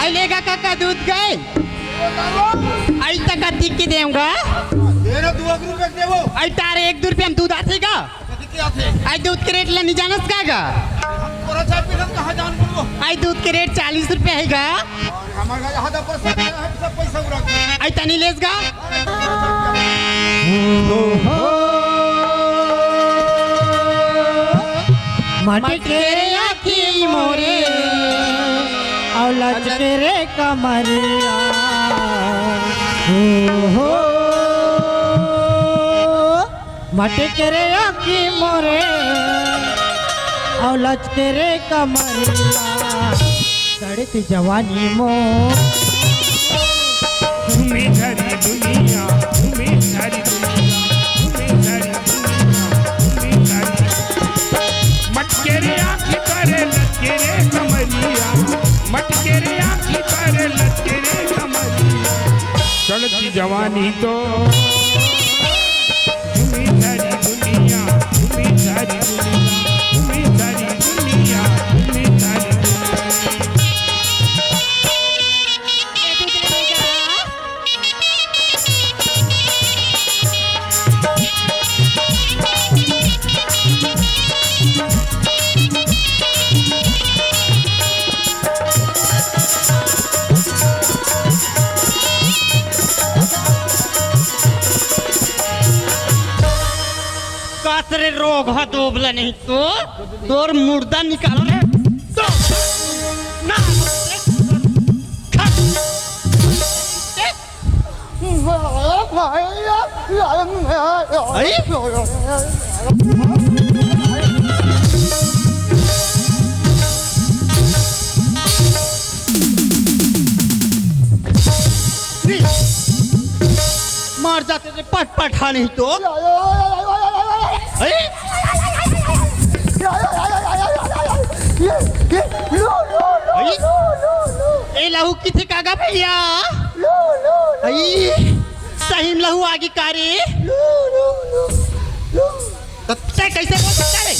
आई लेगा काका दूध गए आई तक अधिक की देऊंगा आई तारे 1-2 रुपये हम दूध आते का आई दूध के रेट लेने जानस का आई दूध के रेट 40 रुपये है गा आई तनी लेस गा माटी के रे आखी मोरे और लचके रे कमरिया हो माटी के रे आखी मोरे और लचके रे कमरिया सड़ती जवानी मोर तुम्हें सारी दुनिया तुम्हें सारी दुनिया तुम्हें सारी दुनिया तुम्हें सारी मटके रे आँखी करे लटके रे कमरिया मटके रे आँखी करे लटके रे कमरिया चढ़ती जवानी तो तुम्हें सारी दुनिया तुम्हें सारी दुनिया रे रोग है दोबला नहीं तो तोर मुर्दा निकालो रे तो ना मार जाते रे पट पठा नहीं तो अरे ए लहू किथे कागा भैया आई सही में लहू आगे कारे तो ते कैसे बोल सकता रे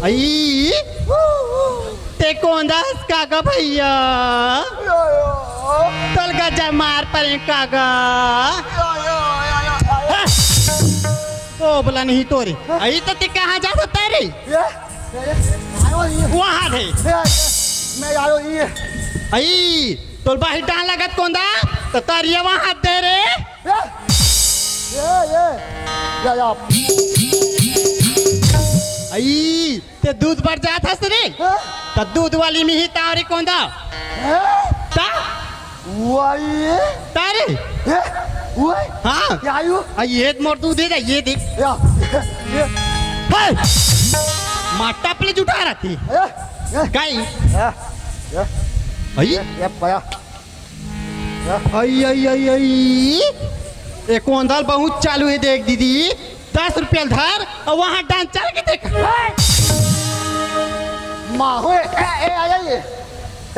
आई ते कौन दास कागा भैया तल गजा मार पड़े कागा ओ बोला नहीं तोरे आई तो ते कहाँ जा सकता रे वहाँ थे आई तोल बाही डाल लगत कोंदा तो तारिया वहाँ हाथ दे रे आई ते दूध बढ़ जात हस रे तो दूध वाली में ही तारी कोंदा ता तारे हाँ आई ये मोर दूध दे दे ये देख माटा प्ले जुटा रहा थी गाय आई आई आई आई आई एक कोंदाल बहुत चालू है देख दीदी 10 रुपया धर और वहाँ डांस चल के देख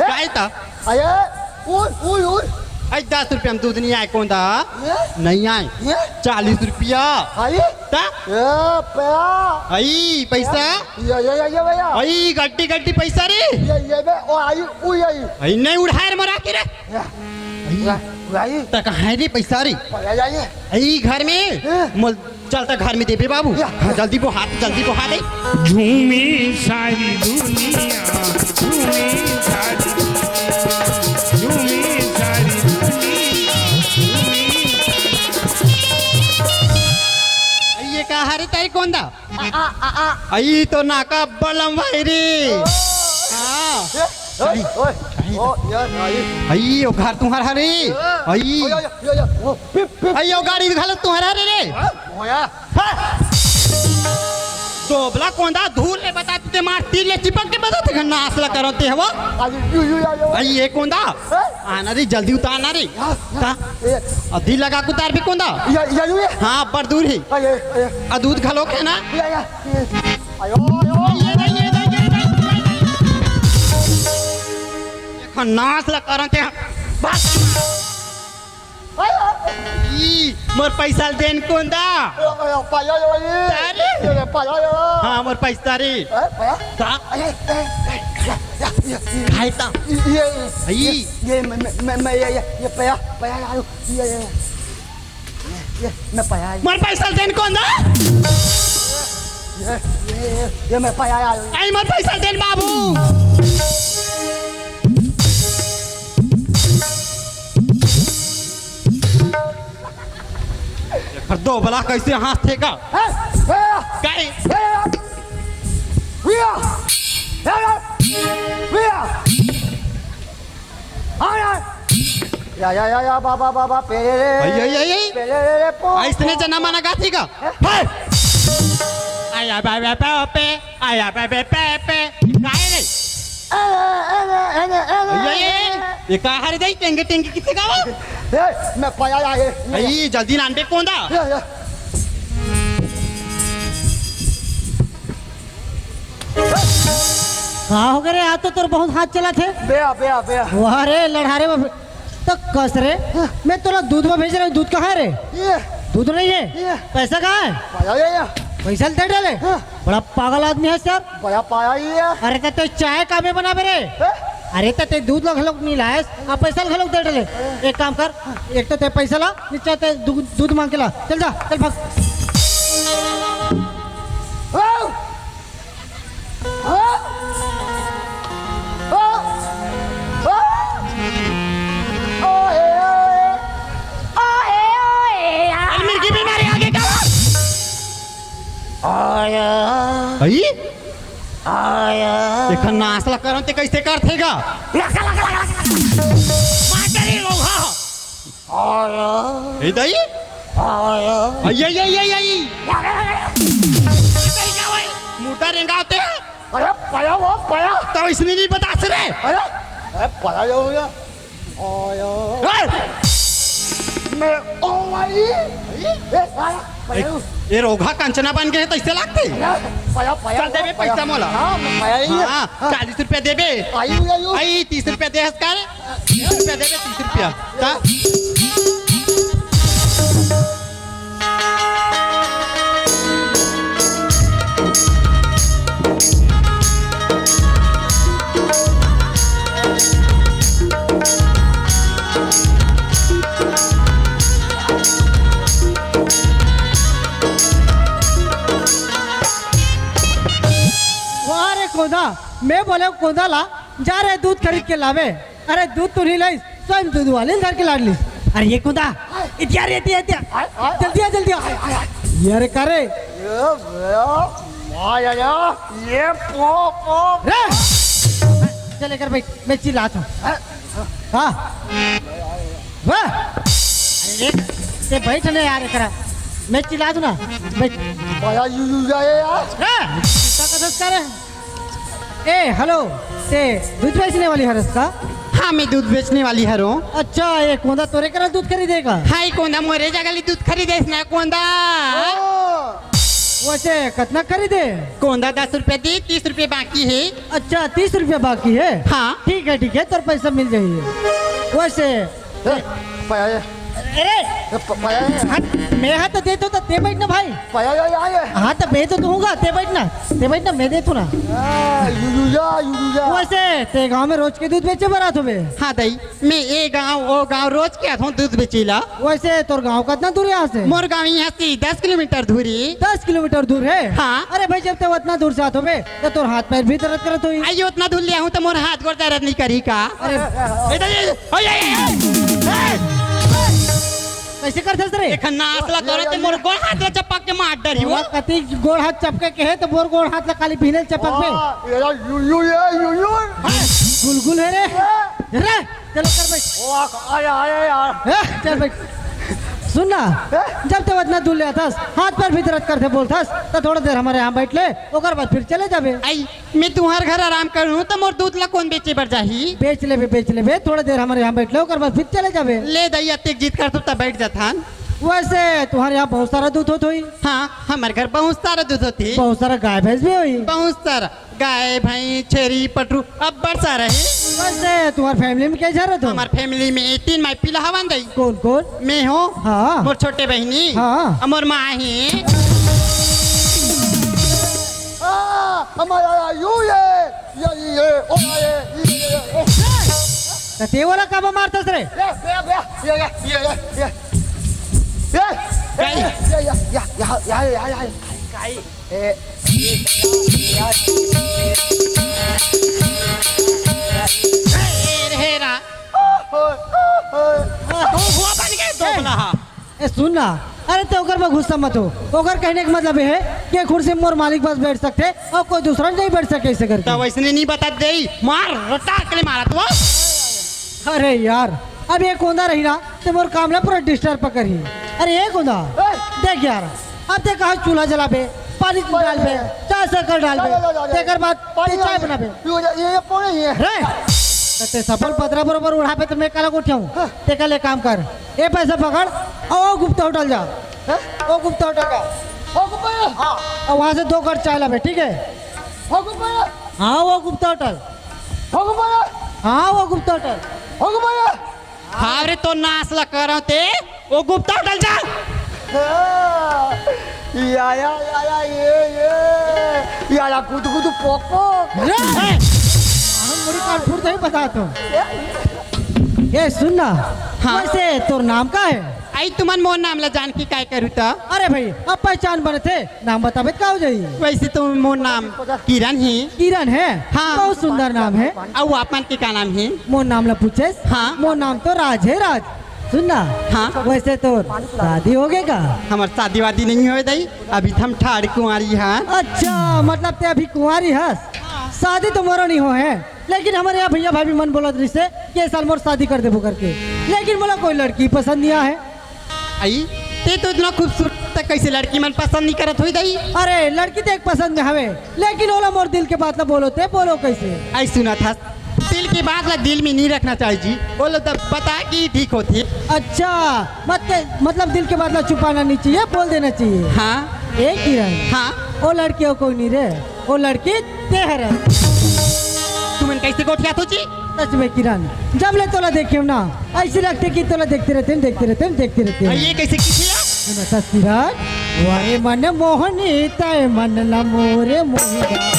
गाय था आई 10 रुपया में दूध नहीं आए कौन था नहीं आए 40 रुपया आई पैसा आई गड्डी गड्डी पैसा रे आई नहीं उड़ाए मरा के रे तक है रे पैसा रे आई घर में मोल चलता घर में देबे बाबू जल्दी वो हाथ दे झूमी सारी दुनिया झूमी सारी ये कहा रे ताई कौन दा आई तो नाका बलम भाई रे आई ओ घर तुम्हारा रे आई आई ओ गाड़ी घालो तुम्हारा रे दोबला कोंदा धूल ले बताते ते मार तीर ले चिपक के बताते घन्ना असला करते हवा आई ये कोंदा आना रे जल्दी उतारना रे ता अधी लगा के उतार भी कोंदा हाँ पर दूर ही आ दूध घालो के ना नाश ला करते मोर पैसा देन कोंदा हाँ मोर पैसा रे खाइता मोर पैसा देन कोंदा आई मोर पैसा देन बाबू दो बला कैसे हाथ थे का बाबा ऐसने जना माना गाथी का आया बाबा पे आया बाबा पे गाय रे ये कहा रे दई टेंगे टेंगे किथे गावा मैं पाया आई जल्दी नांडे कोंदा कहाँ हो गए रे आज तो तोर बहुत हाथ चला थे बे वाह रे लड़ारे में तो कस रे मैं तोरा दूध में भेज रहा हूँ दूध कहाँ है रे दूध नहीं है पैसा कहाँ है पैसा दे डाले बड़ा पागल आदमी है सर पाया ही है अरे तो चाय का में बना रे अरे तो ते दूध लोग नहीं लाए अब पैसा लोग दे डाले एक काम कर एक तो ते पैसा ला नीचे ते दूध मांग के ला चल जा चल भाग भाई देखा नासला करो ते कैसे करथेगा माटरी लोहा ए दई आई आई आई आई आई मोटा रेंगाते अरे पाया वो पाया तो इसने नहीं बता सरे अरे पाया हो गया मैं ओ भाई पाया ये रोगा कंचना बन गए तो इससे लगते पाया पाया चल देबे पैसा मोला हाँ पाया ही है हाँ 40 रुपया देबे आयु आई 30 रुपया दे कर 30 रुपया देबे 30 रुपया ता वाह रे कोदा मैं बोले कोदा ला जा रहे दूध खरीद के लावे अरे दूध तो नहीं लाई स्वयं दूध वाले घर के लाड ली अरे ये कोदा इतिया रे इतिया जल्दी आ जल्दी आ यार करे माया ये पो पो रे चले कर भाई मैं चिल्लाता हूँ हाँ वाह अरे ते बैठ नहीं यार करा मैं चिल्ला दूँ ना बैठ पाया यू जाए यार कसरत करे ए हेलो ते दूध बेचने वाली हरस का हाँ मैं दूध बेचने वाली हरो अच्छा ये कोंदा तोरे करा दूध खरीदेगा हाय कोंदा मोरे जगली दूध खरीदे ना कोंदा वैसे कितना खरीदे कोंदा 10 रुपए दी 30 रुपए बाकी है अच्छा 30 रुपया बाकी है हाँ ठीक है तो पैसा मिल जाइए वैसे पाया अरे पाया मैं हाथ दे तो ते बैठ ना भाई पाया आए हाँ तो मैं तो दूंगा ते बैठ ना मैं दे तू ना यू जा वैसे ते गांव में रोज के दूध बेचे बरात हो हाँ दई मैं ये गांव वो गांव रोज क्या था दूध बेचीला वैसे तोर गांव कितना दूर है यहाँ से मोर गांव यहाँ से 10 किलोमीटर दूरी 10 किलोमीटर दूर है हाँ। अरे भाई जब तक उतना दूर से आते हो तो तोर हाथ पैर भी दर्द करत हुई आइयो उतना दूर लिया हूँ तो मोर हाथ गोड़ दर्द नहीं करी का कैसे करते रे देखा नासला करो ते मोर गोड़ हाथ चपक के मार डरी हो कति गोड़ हाथ चपके के है तो मोर गोड़ हाथ ला खाली पीने चपक में यू गुलगुल है रे चलो कर बैठ आया यार चल बैठ सुन ना जब तक इतना दूर ले आतास हाथ पैर भी दर्द करते बोलतास तो थोड़ा देर हमारे यहाँ बैठ ले ओकर बाद फिर चले जाबे आई मैं तुम्हार घर आराम करूँ तो मोर दूध ला कौन बेचे बर जाही बेच ले थोड़ा देर हमारे यहाँ बैठ ले ओकर बाद फिर चले जाबे ले दैया तेक जीत कर तब बैठ जाथान वैसे तुम्हारे यहाँ बहुत सारा दूध होत हुई हाँ हमारे घर बहुत सारा दूध होती बहुत सारा गाय भैंस भी हुई बहुत सारा गाय भैंस छेरी पटरू अब बड़ सारा है वैसे तुम्हारी फैमिली में क्या जरूरत हो हमारे फैमिली में 3 माई पिला हवन दई कौन कौन मैं हूँ हाँ। मोर छोटे बहनी हाँ। और मोर माँ ही हमारा यू ये ओ ये तो ते वाला काबा मारतस रे हेरा हुआ बन गए दो बला ए सुन ना अरे तो ओकर में गुस्सा मत हो ओकर कहने का मतलब है कि कुर्सी में मोर मालिक बस बैठ सकते और कोई दूसरा नहीं बैठ सके ऐसे करके तो वैसे नहीं बता दे मार रटा के मारा तो अरे यार अब ये कोंदा रही ना तो मोर काम ला पूरा डिस्टर्ब पकड़ी अरे ये कोंदा देख यार अब ते कहा चूल्हा जलाबे पानी डाल बे चाय शक्कर डाल बे तेकर बाद चाय बनाबे ये पौने ये रे ते सफल पत्रा बरोबर उड़ा पे तो मैं काला उठाऊं ते कल एक काम कर ये पैसा पकड़ और गुप्ता होटल जा ओ गुप्ता होटल का हाँ और वहाँ से 2 कप चाय लाबे ठीक है हाँ वो गुप्ता होटल हाँ वो गुप्ता होटल हाँ रे तो नाश ला करो ते वो गुप्ता होटल जा या कुछ पोको मुड़ी काट फूट नहीं बता तो ये सुन ना हाँ। वैसे तोर नाम का है आई तुमन मोर नाम ला जान की काय करू ता अरे भाई अब पहचान बने थे नाम बताबे का हो जाई वैसे तो मोर नाम किरण ही किरण है हाँ। बहुत सुंदर नाम है और आपन के का नाम है मोर नाम ला पूछे हाँ। मोर नाम तो राज है राज सुनना हाँ। वैसे तो शादी हो गए का? हमार शादी वादी नहीं हो दई, अभी तो हम ठाड़ कुंवारी हैं। अच्छा मतलब ते अभी कुंवारी हस, शादी तो मोरो नहीं हो है, लेकिन हमारे यहाँ भैया भाभी मन बोला से कि साल मोर शादी कर देबो करके, लेकिन बोला कोई लड़की पसंद नहीं है। आई ते तो इतना खूबसूरत है, कैसे लड़की मन पसंद नहीं करत हुई दई? अरे लड़की तो एक पसंद में हवे, लेकिन ओला मोर दिल के बात ला बोलो ते बोलो कैसे? आई सुना था दिल की बात ला दिल में नहीं रखना चाहिए जी, बोलो तब बता कि ठीक होती। अच्छा मतलब दिल के बात ला छुपाना नहीं चाहिए, बोल देना चाहिए। हाँ एक ही रहे। हाँ वो लड़की हो कोई नहीं रे, वो लड़की तेहर है। तुमन कैसे गोठिया तुझी? सच में किरण, जब ले तोला देखे ना ऐसे लगते कि तोला देखते रहते हैं। ये कैसे किया? सुना किरण, वारे मन मोहनी तय मन ला मोरे मोहिदा।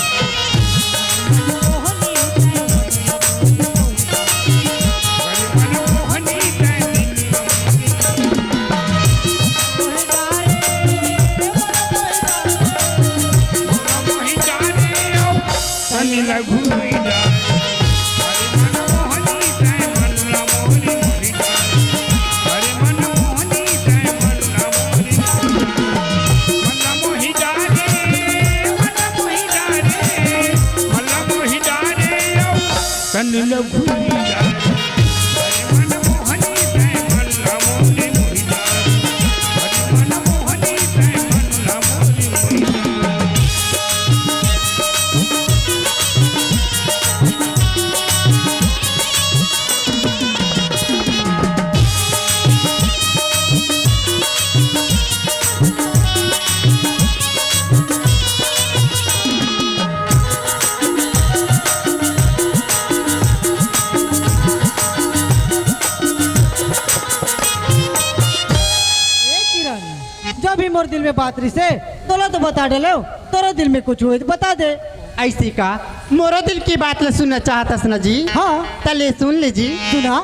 जब भी मोर दिल में बात रही से तोला तो बता डे लो, तोरा दिल में कुछ हुए तो बता दे। ऐसी का मोरो दिल की बात ले सुनना चाहता ना जी? हाँ तले सुन ले जी। सुना।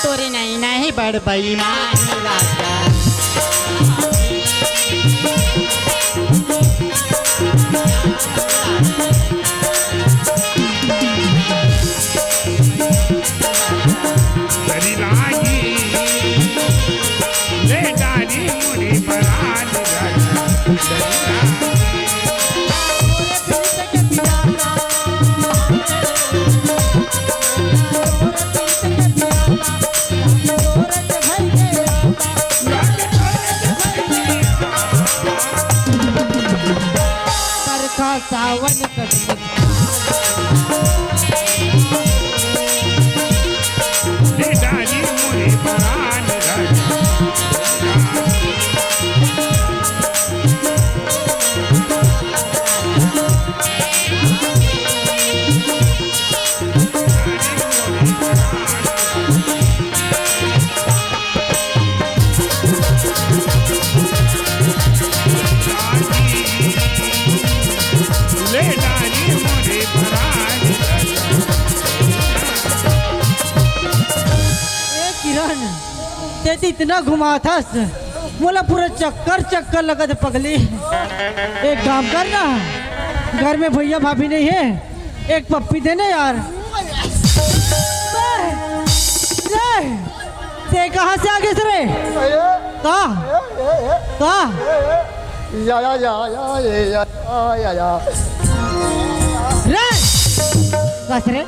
तोरे नहीं नहीं बड़ बेईमान राजा। करी लागी ले डाली मुड़ी परान सरखा सावन कभी ले डाली मुड़ी परान ले डाली मुड़ी परान किरण ते तो इतना घुमा था बोला पूरा चक्कर लगा था पगली। एक काम करना, घर में भैया भाभी नहीं है, एक पप्पी देना यार। ते कहाँ से आगे से रे? कहा रे कस रे?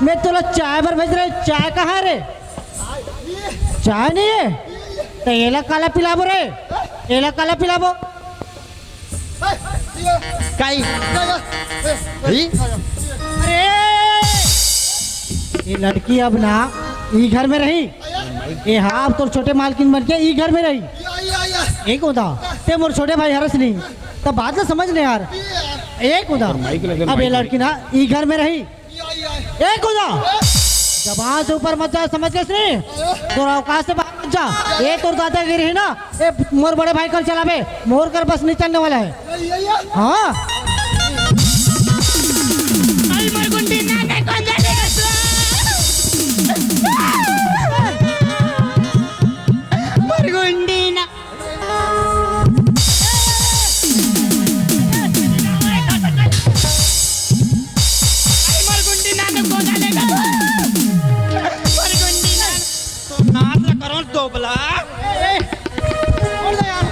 मैं तोला चाय पर भेज रहा, चाय कहाँ रे? चाय नहीं है तो एला काला पिलाबो रे, एला काला पिलाबो। काई ही? अरे ये लड़की अब ना ई घर में रही, ये हाँ तो छोटे मालकिन बन के ई घर में रही। एक होता ते मोर छोटे भाई हरस नहीं तब बात ना समझ ले यार। एक उदा अब ये लड़की ना ई घर में रही। एक उदा जबान से ऊपर मत जा, समझ गए सुनी? तो अवकाश से बाहर मत जा। ये तो दादागिरी है ना, ये मोर बड़े भाई कल चला बे, मोर कर बस नहीं चलने वाला है। हाँ दोबला छोड़ दे यार।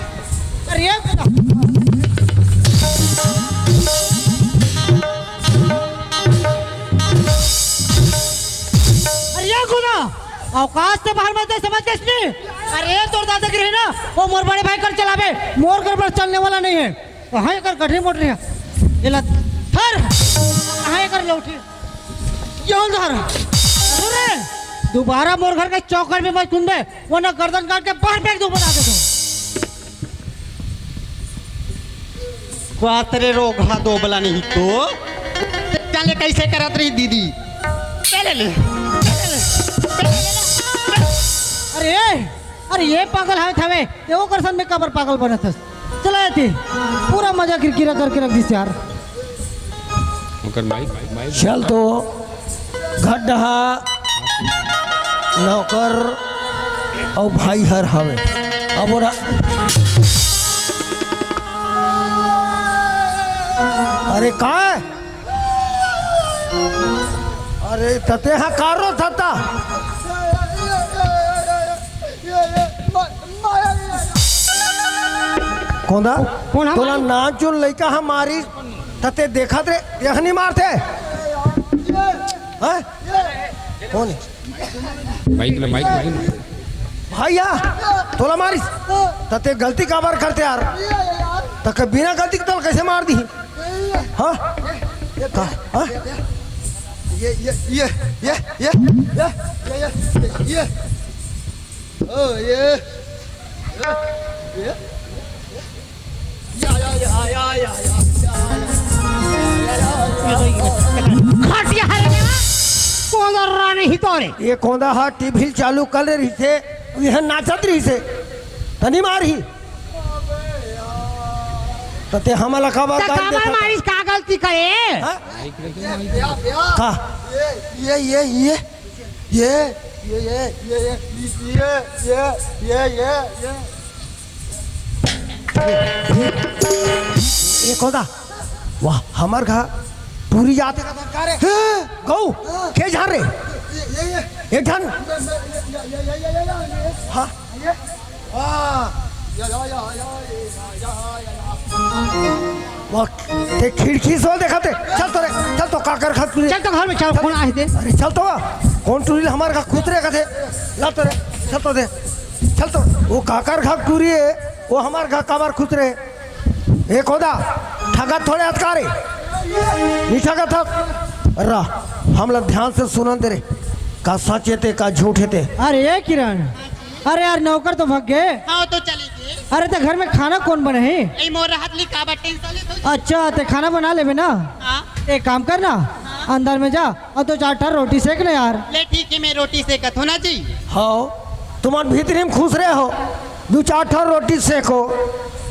अरे ये खुदा। अरे ये खुदा अवकाश से बाहर मत जा, समझ गए इसने? अरे तो दादागिरी है ना, वो मोर बड़े भाई कर चलावे, मोर कर पर चलने वाला नहीं है। हाँ कर गड्ढे मोट रही है ये लत थर। हाँ कर लो उठी ये होल धर। अरे दोबारा मोर घर के चौकर में मत कुंदे, वरना गर्दन काट के बाहर फेंक दो, बता दे तो। क्वातरे रोगा दोबला नहीं तो चले कैसे करत रही दीदी? चले ले अरे अरे ये पागल है थवे ये वो करसन में कबर पागल बना था। चला जाती पूरा मजा किरकिरा करके रख दी यार। चल तो गड्ढा नौकर और भाई हर हवे अब ओरा अरे का है? अरे तते हा कारो थता कोंदा कौन है? तोला नाच जो लइका हमारी तते देखा रे यहनी मारते हैं? कौन है? भैया तोला मारिस तते गलती काबर करते यार? तक बिना गलती के तल कैसे मार दी? हाँ का हाँ खटिया हरे कौन रानी ही तोरे ये कोंदा हा टीवी चालू कर रही थे, यह नाचत रही से तनी मारी तते हमला खबर तो काबर मारिस का गलती करे? का ये कोंदा वाह हमार घा पूरी जाते का दरकार है गौ के झार रे एक धन हाँ वाह ते खिड़की से देखते चल तो काकर खत चल तो घर में चल कौन आए थे? अरे चल तो कौन टूरी हमारे का खुतरे का थे ला तो रे चल तो वो काकर घा टूरी है वो हमारे घा काबर खुतरे एक होदा ठगत थोड़े हथकारे मीठा का था रहा हम लोग ध्यान से सुनन दे रे का सचे थे का झूठे थे। अरे ये किरण अरे यार नौकर तो भाग गए। हाँ तो चली गई। अरे तो घर में खाना कौन बने है? ए मोर हाथ ली का बटे इंसाली अच्छा ते खाना बना ले ना। एक काम करना अंदर में जा और तो 4 रोटी सेक ले यार। ले ठीक है मैं रोटी सेकत होना जी। हाँ तुम्हारे भीतरी में खुश रहे हो 2-4 रोटी सेको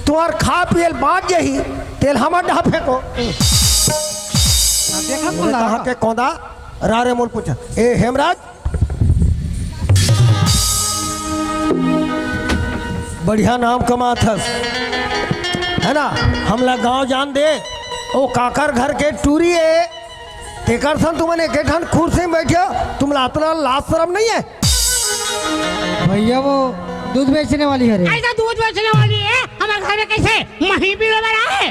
तुम्हार खा पियल बात यही तेल हमार डहा फेंको देखा कहाँ के कौंदा रारे मोल पूछा ए हेमराज बढ़िया नाम कमा था है ना हमला गांव जान दे ओ काकर घर के टूरी है तेकर सन तुमने एक ठन कुर्सी में बैठे तुमला इतना लाज शर्म नहीं है? भैया वो दूध बेचने वाली है रे। ऐसा दूध बेचने वाली है हमारे घर में कैसे मही भी बना है?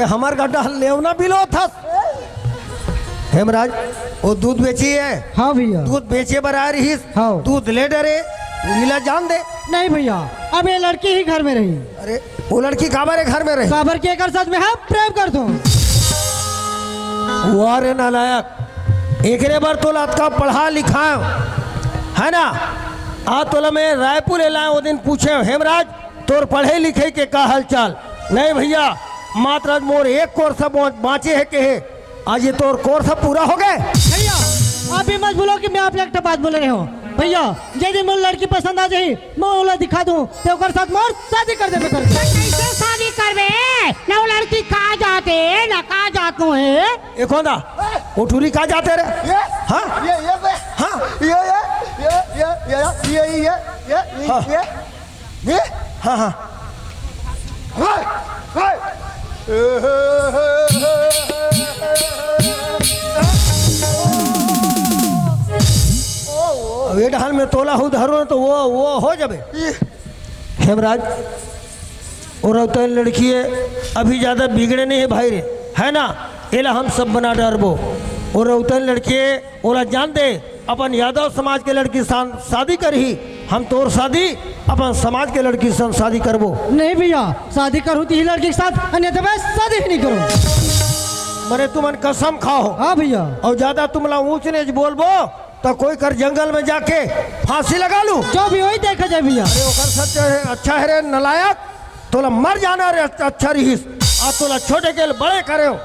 हमार गड्ढा लेवना बिलो था हेमराज वो दूध बेची है। हाँ भैया दूध बेचे बर आ रही हाँ। दूध ले डरे लीला जान दे। नहीं भैया अब ये लड़की ही घर में रही। अरे वो लड़की काबर घर में रहे? काबर के कर सच में हम प्रेम कर दो। वारे नालायक एकरे बार तो लात का पढ़ा लिखा है ना आ तोला मैं रायपुर ले लाए वो दिन पूछे हेमराज तोर पढ़े लिखे के का हालचाल। नहीं भैया मात्र मोर एक कोर्स बाँचे है के है आज ये तोर कोर्स पूरा हो गए। भैया आप भी मत बोलो कि मैं आप एक बात बोल रहे हो। भैया यदि मोर लड़की पसंद आ जाए मैं ओला दिखा दूं तो ओकर साथ मोर शादी कर देबे कर। कैसे शादी करबे ना वो लड़की कहाँ जाते ना कहाँ जातो है। ये कौन दा उठूरी कहाँ जाते रे। ये हाँ ये बे हाँ ये हाँ हाँ वे ढाल में तोला हो धरो तो वो हो जाबे। हेमराज और तो लड़की है अभी ज़्यादा बिगड़े नहीं है भाई रे है ना एला हम सब बना डरबो और उतन लड़की है ओला जान दे अपन यादव समाज के लड़की शादी करही हम तोर शादी अपन समाज के लड़की संग शादी करबो। नहीं भैया शादी करूँ तो ही लड़की के साथ अन्यथा मैं शादी ही नहीं करूँ। मरे तुमन कसम खाओ हाँ भैया और ज्यादा तुमला ऊंच नीच बोलबो तो कोई कर जंगल में जाके फांसी लगा लूं। जो भी वही देखा जाए भैया। अरे ओकर सच है अच्छा है रे नलायक तोला मर जाना रे अच्छा रहीस आज तोला छोटे के बड़े करे हो।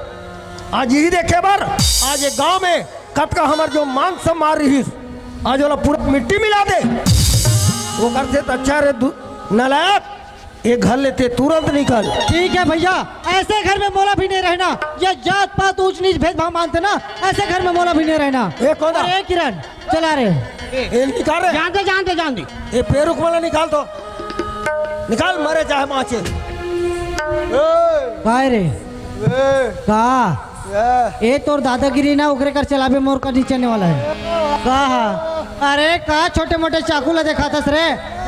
आज यही देखे बार आज ये गांव में कब का हमार जो मान सब मार रहीस आज वाला पूरा मिट्टी मिला दे वो करते तो अच्छा रे नलायक ये घर लेते तुरंत निकल। ठीक है भैया ऐसे घर में मोला भी नहीं रहना। ये जात पात ऊंच नीच भेदभाव मानते ना ऐसे घर में मोला भी नहीं रहना। ये कौन है? अरे किरण चला रहे ये निकाल रे जानते जानते जानते ये पेरुक वाला निकाल दो निकाल मरे चाहे माचे। काय रे का ये तोर दादागिरी ना उगरे कर चलाबे मोर का नीचे वाला है का। अरे का छोटे मोटे चाकू ला दिखातस रे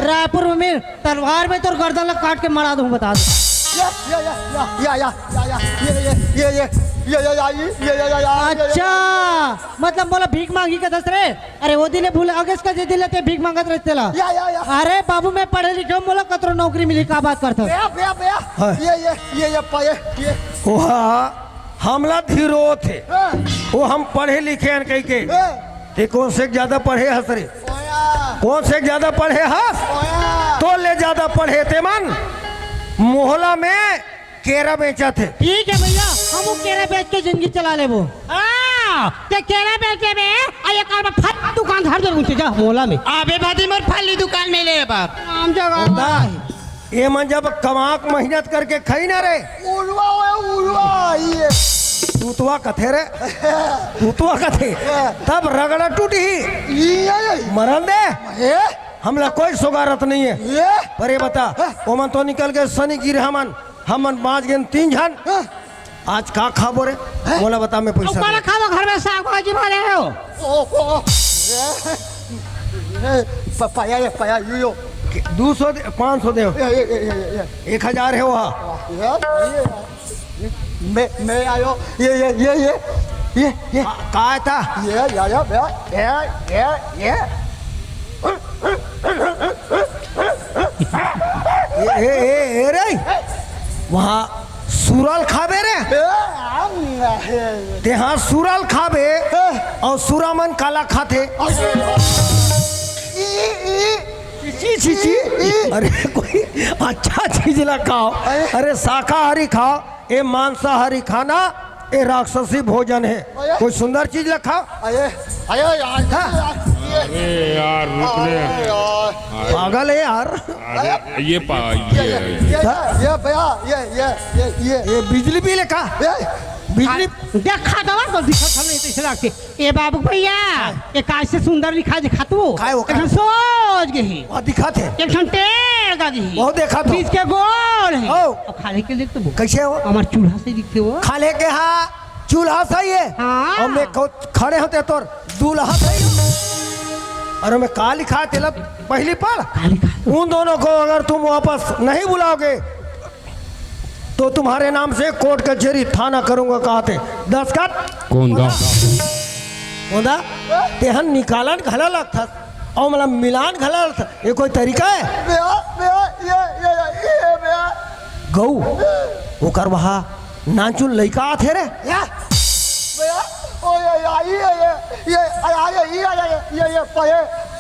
रायपुर में तलवार में तोर गर्दन ला काट के मरा दूं बता दो। अच्छा मतलब बोला भीख मांगी का दस रे। अरे वो दिन भूल अगस्त का दे दिले ते भीख मांगत रहते ला। अरे बाबू मैं पढ़े लिखे मोला कतरो नौकरी मिली का बात करता। वहाँ हमला धीरो थे वो हम पढ़े लिखे हैं कहीं के ते कौन से ज्यादा पढ़े हंस रे कौन से ज्यादा पढ़े हंस तो ले ज्यादा पढ़े थे मन मोहल्ला में केरा बेचा थे। ठीक है भैया हम केरा बेच के जिंदगी चला ले वो। ते केरा बेचे में आये कार में फल दुकान धर दे उनसे जा मोला में आबे भादी मोर फल दुकान में ले बाप आम जगह ये मन जब कमाक मेहनत करके खाई ना रे तूतवा कथे रे तूतवा कथे तब रगड़ा टूटी मरन दे हमला कोई सुगारत नहीं है। पर ये बता ओमन तो निकल गए शनि गिर हमन 5 गए 3 जन आज का खाबो रे बोला बता मैं पैसा ऊपर खाओ घर में साग भाजी भरे हो। पाया 200 500 दे 1000 है वहाँ मैं आयो ये का था ये रे वहाँ सुरल खाबे रे ते हाँ सुरल खाबे और सुरामन काला खाते ची ची अरे कोई अच्छा चीज ला खाओ। अरे शाकाहारी खाओ ये मांसाहारी खाना ये राक्षसी भोजन है कोई सुंदर चीज ला खाओ। अरे यार रुक ले पागल है यार अरे ये ये बिजली बिल का बिजली देखा दवा तो दिखा हम नहीं तो लागते ए बाबू भैया ये कैसे सुंदर लिखा दिखा तू काय वो काय? एकदम सोच गई वो दिखाते एक टेढ़ का दी वो देखा तो बीच के गोल है ओ। और खाने के लिए तो कैसे हो हमार चूल्हा से दिखते हो। खाले के हाँ चूल्हा सही है हाँ। और मैं खड़े होते तोर दूल्हा सही और मैं का लिखा तेला पहली पढ़ खाली खा उन दोनों को अगर तुम वापस नहीं बुलाओगे तो तुम्हारे नाम से कोर्ट कचहरी थाना करूंगा कहते 10 का कौन दा होदा तेहन निकालन घला लगता और मतलब मिलान घला लगता ये कोई तरीका है गौ वो कर वहा नाचुन लड़का थे रे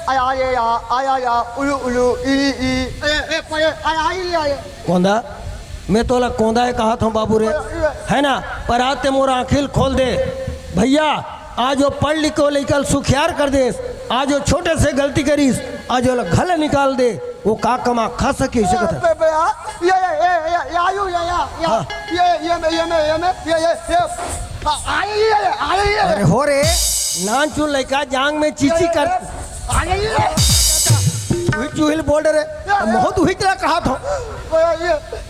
आया ये या आया या उलू उलू ई पये आया ये कोंदा मैं तोला कोंदा है कहा था बाबू रे, है ना? पर आज ते मोर आँखिल खोल दे भैया। आज वो पढ़ लिख को लेकर सुखियार कर दे, आज वो छोटे से गलती करीस, आज वो गले निकाल दे, वो का कमा खा सके इसे कथा। ये आयु ये अरे हो रे नान चुन लड़का जांग में चीची कर चूहिल बोल रहे बहुत हुई तरह कहा था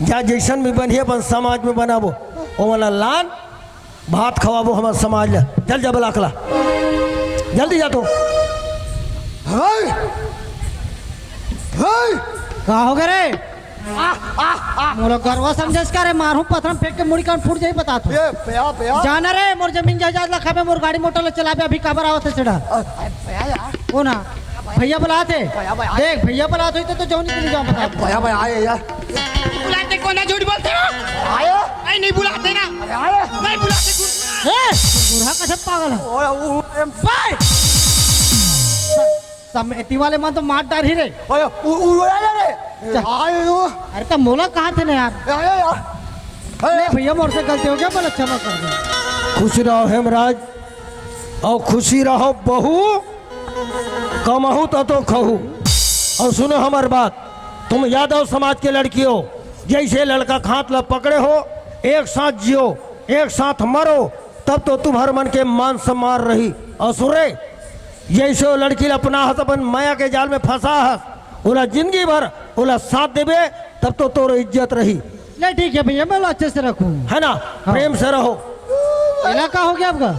जा जैसन भी बनिए अपन समाज में बनाबो ओ वाला लान भात खवाबो हमारे समाज ले। चल जा बलाकला जल्दी जा तो। कहा हो गए रे? मोर गरवा समझस का रे मारू पत्थर फेंक के मुड़ी कान फूट जाई बता तू। ये पया पया जाना रे मोर जमीन जायदाद लखा में मोर गाड़ी मोटर ले चला पे अभी काबर आवत है चढ़ा पया यार ओ ना भैया बुलाते देख भैया बुलाते तो जौनी के लिए जाओ बता पया पया आए यार बुलाते कौन है? झूठ बोलते हो? आए नहीं नहीं बुलाते ना, आए नहीं बुलाते। ए बूढ़ा कैसे पागल है? ओए भाई समेटी वाले मन तो मार डाल ही रे। ओए रे आए अरे तो मोला कहा थे ना यार? आए यार नहीं भैया मोर से गलती हो गया, बोला क्षमा कर दे। खुश रहो हेमराज और खुशी रहो बहू, कमहू तो खहू। और सुनो हमार बात, तुम यादव समाज के लड़की हो, जैसे लड़का हाथ ल पकड़े हो एक साथ जियो एक साथ मरो, तब तो तुम्हारे मन के मान सम्मान रही। और सुरे जैसे वो लड़की अपना हस अपन माया के जाल में फंसा हस, ओला जिंदगी भर ओला साथ देवे, तब तो तोर इज्जत रही। नहीं ठीक है भैया मैं अच्छे से रखूँ, है ना? प्रेम से रहो। इलाका हो गया आपका?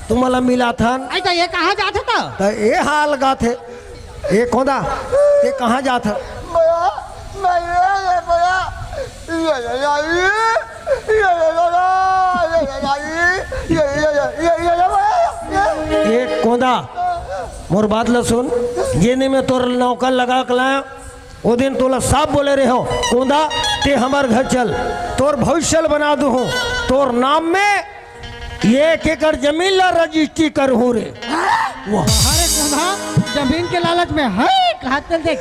तुम्हारा मिला था अच्छा ये कहाँ जाते था? तो ये हाल गा थे ये कोदा ये कहाँ जा था? ये कोदा मोर बात ल सुन, जेने में तोर नौकर लगा के लाया वो दिन तोला साफ बोले रहे हो कोदा ते हमार घर चल, तोर भविष्य बना दू हूँ, तोर नाम में ये एकड़ जमीन ला रजिस्ट्री कर हूँ रे। वाह अरे कोना जमीन के लालच में है कहा चल देख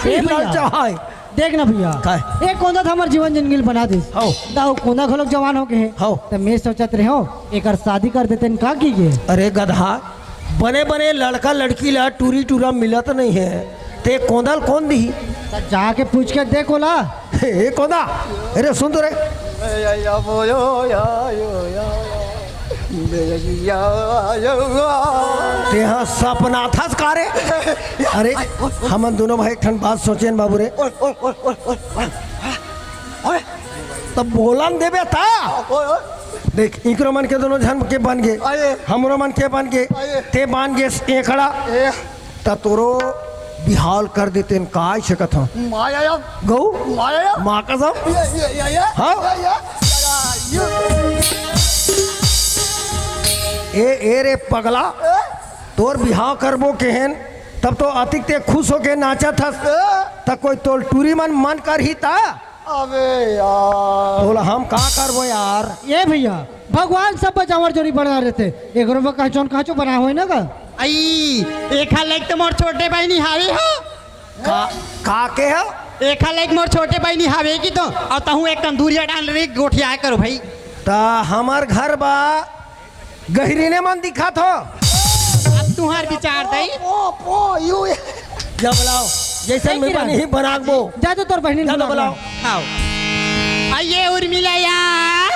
चाहे देख ना भैया काय? एक कोना था हमार जीवन जिंदगी बना दी हाउ दाऊ कोना घलोक जवान हो गए हाउ तो मैं सोचत रहे हो एक शादी कर देते न का कीजिए। अरे गधा बने बने लड़का लड़की ला टूरी टूरा मिलत नहीं है, ते कोंदल कौन दी? तो जाके पूछ के देखो ला। हे कोंदा अरे सुन तो रे ते हाँ सपना था कारे। अरे हम दोनों भाई ठन बात सोचे बाबू रे, तब बोलन देवे था देख इकरो मन के दोनों जन के बन गए, हमरो मन के बन गए, ते बन गए एकड़ा, ता तोरो बिहाल कर देते न का शकत हम माया गौ माया माँ कसम। हाँ ए रे पगला तोर बिहाव करबो केहन, तब तो अतिक ते खुश होके नाचा था, तब कोई तोल टूरी मन कर ही था। अबे यार बोला हम का करबो यार? ये भैया भगवान सब बचावर जोड़ी बना रहते एक रुपये कहचोन कहचो बना हो ना का आई एक लाइक तो मोर छोटे भाई नहीं हावे हो का के है? एक लाइक मोर छोटे भाई नहीं हावे की तो और तहू एक तंदूरिया डाल रही गोठिया करो भाई। ता हमार घर बा गहरी ने मन दिखा थो। अब तुम्हार विचार दई पो यू जब बुलाओ जैसे मैं बनी ही बनाबो जा तो तोर बहनी जा तो बुलाओ। आओ आइए उर्मिला यार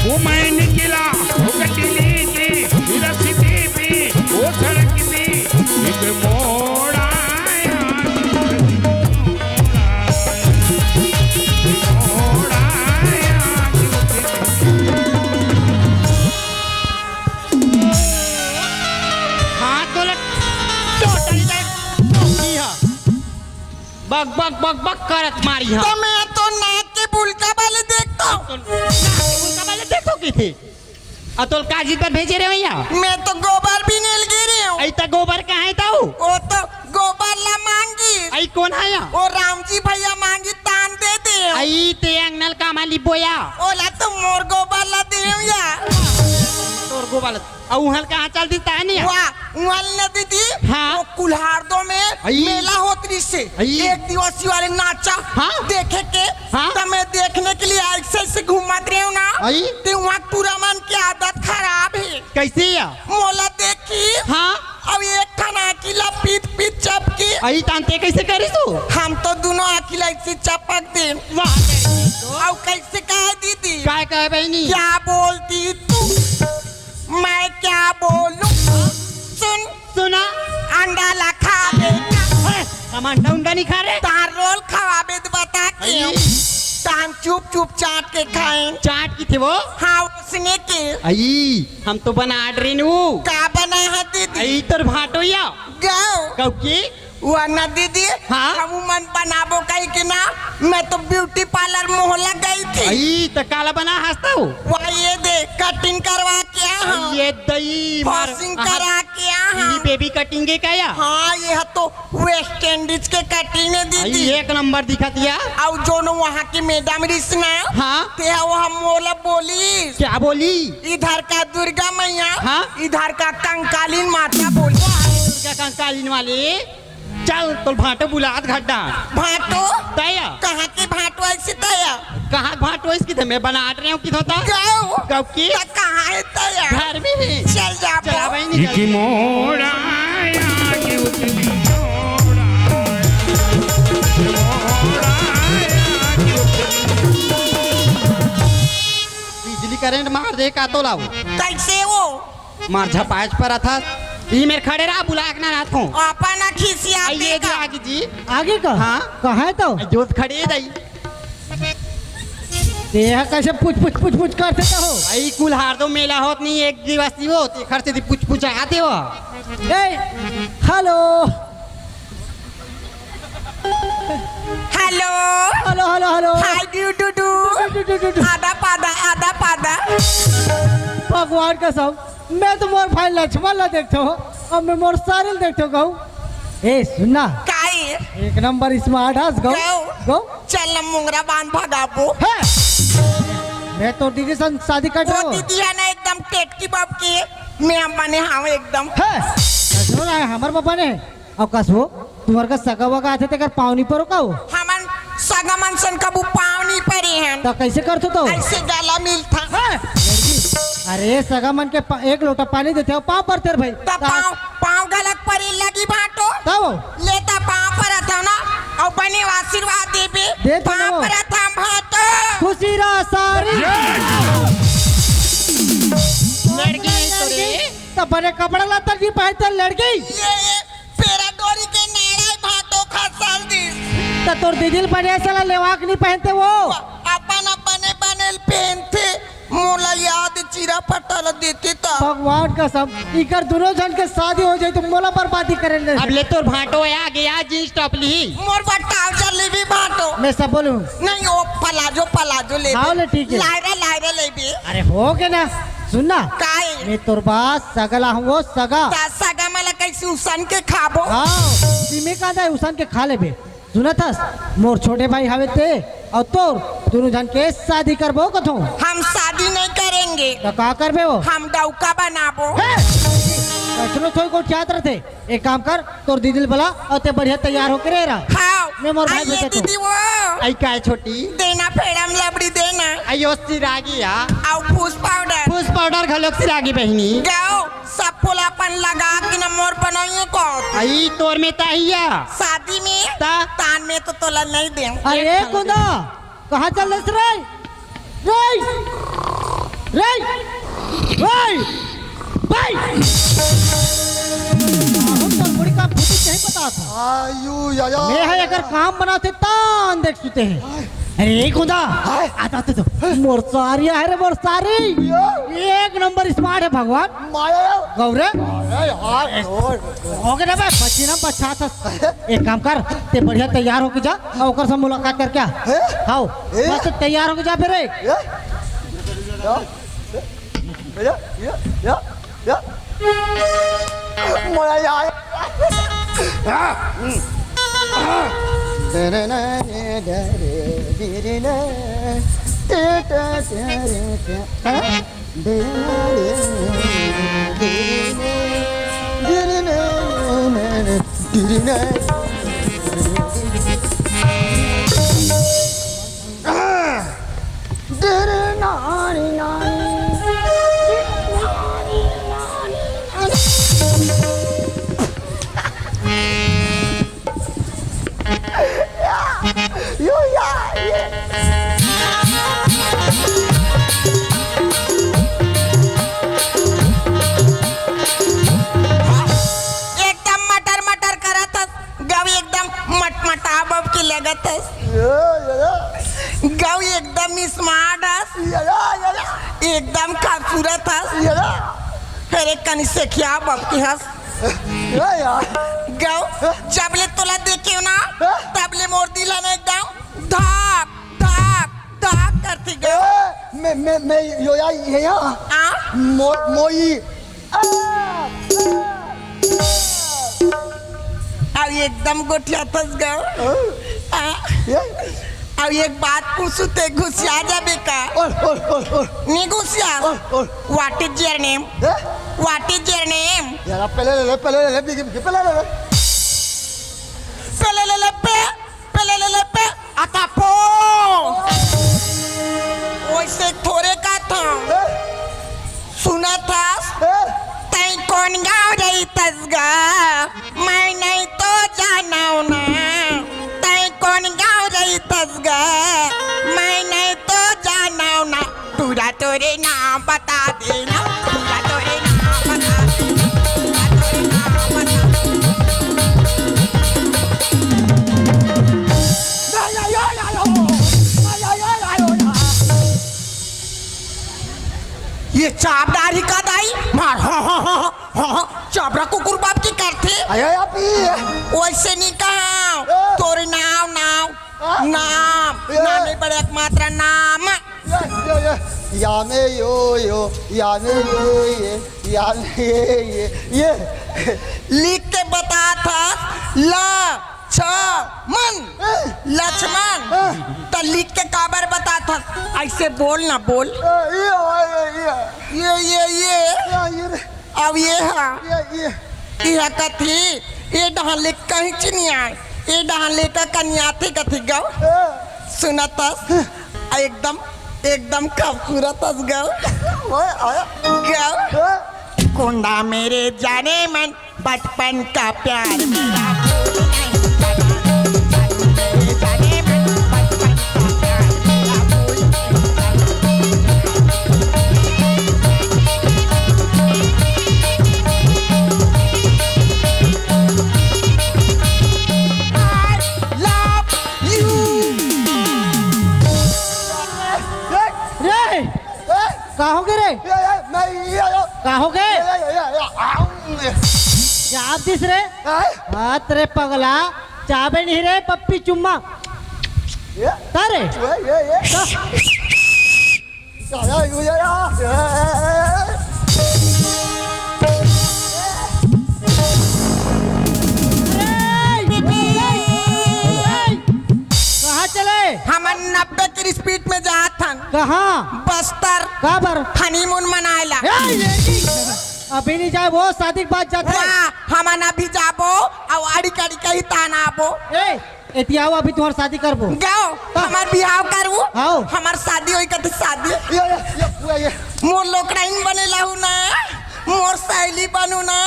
वो मैं निकला वो कटली थी रस्ते पे वो सड़क पे एक मोड़ आया मोड़ आया हाथ बोले टोटली जाए बग बग बग बग करत मारी हाँ तो मैं तो नाक के बुलका वाले देखता तो उनका वाले देखो की थी अतुल काजी पर भेजे रे भैया मैं तो गोबर भी नहीं गिरी हूँ आई त गोबर कहाँ है ताऊ वो तो गोबर ला मांगी आई कौन है या वो राम जी भैया मांगी तान दे दे आई ते अंगनल कामाली बोया ओला तो मोर गोबर ला दे या तोर गोबर औहल कहाँ चल दी तानी वाह उहल न दीदी हाँ। वो कुल्हाड़ो में आई। मेला होती से आई। एक दिवसीय वाले नाचा हाँ। देखे के हाँ। तो मैं देखने के लिए ऐसे से घूमत रही हूँ ना आई। तो वहाँ पूरा मन की आदत खराब है कैसे या मोला देखी हाँ अब एक खाना अकेला पीट पीट चपकी आई तांते कैसे करी तू हम तो दोनों अकेला ऐसे चपक दे वाह अब कैसे कहे दीदी काय कहे बहनी क्या बोलती तू मैं क्या बोलूं सुन सुना अंडा ला खा बेटा हम अंडा उंडा नहीं खा रहे तार रोल खवाबे तो बता के आई। तान चुप चुप चाट के खाएं चाट की थी वो हाँ उसने के आई हम तो बना रही नू का बना है दीदी आई तोर भाटो या गाओ कौ की वो ना दीदी हाँ। हम मन बनाबो कहीं के ना मैं तो ब्यूटी पार्लर मोहल्ला गई थी आई त काला बना हंसता हूँ वहाँ ये दे कटिंग करवा के हाँ ये दही मार वॉशिंग करा के हाँ बेबी कटिंग के क्या हाँ ये तो वेस्ट इंडीज के कटिंग है आई दीदी एक नंबर दिखा दिया और जो न वहाँ की मैडम रिश्ना हाँ ते वहाँ मोला बोली क्या बोली इधर का दुर्गा मैया हाँ। इधर का कंकालीन माता बोली दुर्गा कंकालीन वाले चल तो भाटो बुलात घड्डा भाटो तया कहाँ की भाटो ऐसी तया कहाँ भाटो इसकी तो मैं बना रही हूँ किधर था गाओ कब की तो कहाँ है तया घर में ही चल जा चला बो। भाई निकल इकी मोड़ा आया कि उतनी मोड़ा बिजली करंट मार दे का तो लाओ कैसे वो मार झपाच पर था ये मेरे खड़े रहा बुला के ना रात को अपना खिसिया आइए जो आगे जी आगे का हाँ। कहाँ है तो जोत खड़े दई देह कैसे पूछ पूछ पूछ पूछ करते तो हो आई कुल हार दो मेला होत नहीं एक दिवसी हो ते खर्चे दी पूछ पूछ आते हो ए hello hello hello hello hello hi डू डू आधा पादा भगवान कसम मैं तो मोर भाई लक्ष्मण ला देखते हो और मैं मोर सारिल देखते हो गौ ए सुनना काई एक नंबर स्मार्ट हस गौ गौ। गौ चल न मुंगरा बांध भगाबो है मैं तो दीदी संग शादी कर वो रहा हूँ दीदी है ना एकदम टेटकी बाप की मैं बने हाँ एकदम है सुनो ना हमार पापा ने और कसो तुम्हारे का सगा वगा आते थे कर पावनी पर का हो हमन सगा मनसन कबू पावनी परी हैं तो कैसे करते तो ऐसे गला मिलता है? अरे सगा मन के एक लोटा पानी देते हो पाँव पर तेरे भाई तो पाँव गलत परी लगी भाटो तब लेता पाँव पर था ना और बने आशीर्वाद देबे देता ना पाँव वो। पर था भाटो खुशी रा सारी लड़की नहीं तो रे तो बड़े कपड़ा लाता भी पहनते लड़की ये पेरा डोरी के नाड़ा भाटो खसल दी तो तोर दीदी बड़े साला लेवाक नहीं पहनते वो अपन अपने बनेल पहनते मोला याद चिरा पटल देते था भगवान कसम इकर दोनों जन के शादी हो जाए तो मोला बर्बादी करे ले अब ले तोर भाटो आ गया जींस टॉप ली मोर बट्टाव चल भी भाटो मैं सब बोलूं नहीं ओ पलाजो ले हाँ ले ठीक है लायरा ले भी अरे हो गया ना सुनना काई मैं तोर बात सगला हूँ वो सगा सगा मला कैसे उसन के खाबो हाँ सीमे का दे उसन के खा ले बे सुना था मोर छोटे भाई हवे ते और तोर दोनों जन के शादी करबो कथो हम शादी नहीं करेंगे तो का करबे वो हम डौका बनाबो सुनो थोड़ी को चाहते थे एक काम कर तोर दीदी बोला और ते बढ़िया तैयार होके रह रहा हाँ मैं मोर भाई आइए बेटे तो। दीदी वो आई काय छोटी देना फेड़म लबड़ी देना आयो सिरागी या और फूस पाउडर फूस पाउडर घलोक सिरागी बहनी गाओ सब फुलापन लगा के न मोर बनाइए को आई तोर में ताहिया शादी में ता तान में तो तोला नहीं दे अरे कुंदा कहाँ चल रहे रे रे रे भाई बड़ी का फुटी नहीं पता था आयु याया मैं है अगर काम बनाते तान देख सुते हैं अरे कुंदा आता तो मोर सारी है रे मोर सारी एक नंबर स्मार्ट है भगवान गौरे हो गया भाई बच्ची ना बच्चा था एक काम कर ते बढ़िया तैयार होके जा और ओकर से मुलाकात कर क्या आओ बस तैयार होके जा फिर एकदम मटर मटर करत गाव एकदम मटमटा बब की लगत गाव एकदम स्मार्ट एकदम खूबसूरत अरे कनी से क्या बब की हंस गाव जबले तोला देखियो ना तबले मोर दिला में एकदम धाक धाक धाक करती गाव मैं यो ये मोई अब एकदम गोठिया फंस गए अब एक बात पूछू ते घुसिया जाबे का नहीं घुसिया what is your name what is your name यार पहले ले पे आता पो वैसे थोड़े का था सुना था तई कौन गाँव रही तसगा मैं नहीं तो जाना ना तई कौन गाँव रही तसगा मैं नहीं तो जाना ना पूरा तोरे नाम बता देना पूरा तोरे नाम बता देना पूरा तोरे नाम बता ये चापदारी का दाई मार चापड़ा कुकुर बाप की करते वैसे नहीं कहा तोरे नाम नाम नाम नाम बड़े एकमात्र नाम यामे यामे ये लिख के बता था लक्ष्मण तो लिख के काबर बता था ऐसे बोल ना बोल ये अब ये है कथी ये डहां लिख कहीं चिनिया ये डहां लेकर कन्या थे कथी गाँव सुनत एकदम एकदम खूबसूरत गाँव कुंडा मेरे जाने मन बचपन का प्यार मेरा मेरे जाने मन बचपन का प्यार मेरा I love you रे कहाँ हो गए रे कहाँ हो गए चाप दिस रे हाथ रे पगला चाबे नहीं रे पप्पी चुम्मा तारे कहाँ चले हम 90 की स्पीड में जा था कहाँ बस्तर कहाँ पर हनीमून मनाएला अभी नहीं जाए वो शादी के बाद जाते हम अभी जाबो और आड़ी काड़ी कहीं ताना आबो एतियाओ अभी तुम्हारी शादी करबो गाओ हमार बिहाव करबो आओ हमार शादी होई कते शादी मोर लोकराइन बनेला हूं ना मोर सहेली बनू ना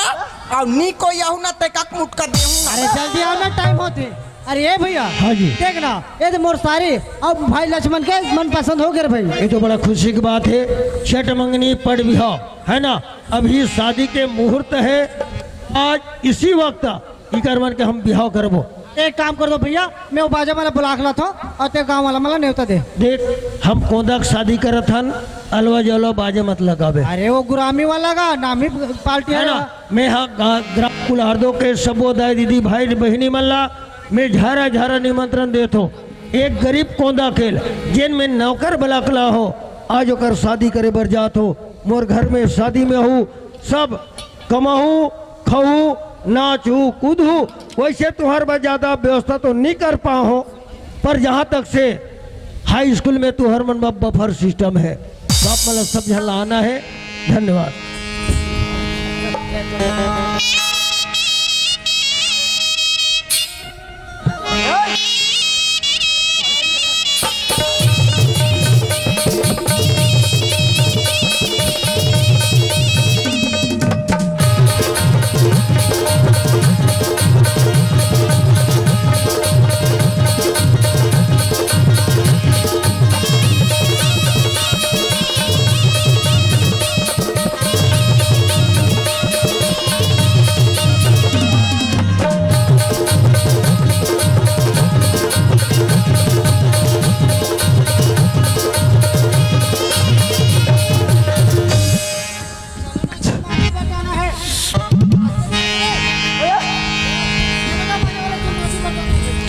और नी कोई आहू ना ते कक मुट कर देहूं अरे जल्दी आओ ना टाइम होते अरे ये भैया हाँ जी। देख ना ये तो मोर सारी अब भाई लक्ष्मण के मन पसंद हो गए भाई ये तो बड़ा खुशी की बात है। छठ मंगनी पड़ बिहाव है ना, अभी शादी के मुहूर्त है। आज इसी वक्त इकर मन के हम बिहाव करबो। एक काम कर दो भैया, मैं वो बाजा वाला बुला खला था और ते गाँव वाला मला न्योता दे। देख हम कोंदा के शादी करत हन, अलवा जलवा बाजे मत लगावे, अरे वो गुरामी वाला का नामी पार्टी है है ना। ना। मैं हाँ ग्राम कुल्हाड़ो के सबो दाई दीदी भाई बहनी मल्ला मैं झारा झारा निमंत्रण देत हो। एक गरीब कोंदा खेल जिन में नौकर बलाकला हो, आज ओकर शादी करे बर जात हो। मोर घर में शादी में हूँ, सब कमाहू खाऊ नाचू कूदू, वैसे तुम्हारे पास ज़्यादा व्यवस्था तो नहीं कर पाओ, पर जहाँ तक से हाई स्कूल में तुम्हार मन बफर सिस्टम है, तो आप मतलब सब यहाँ लाना है। धन्यवाद।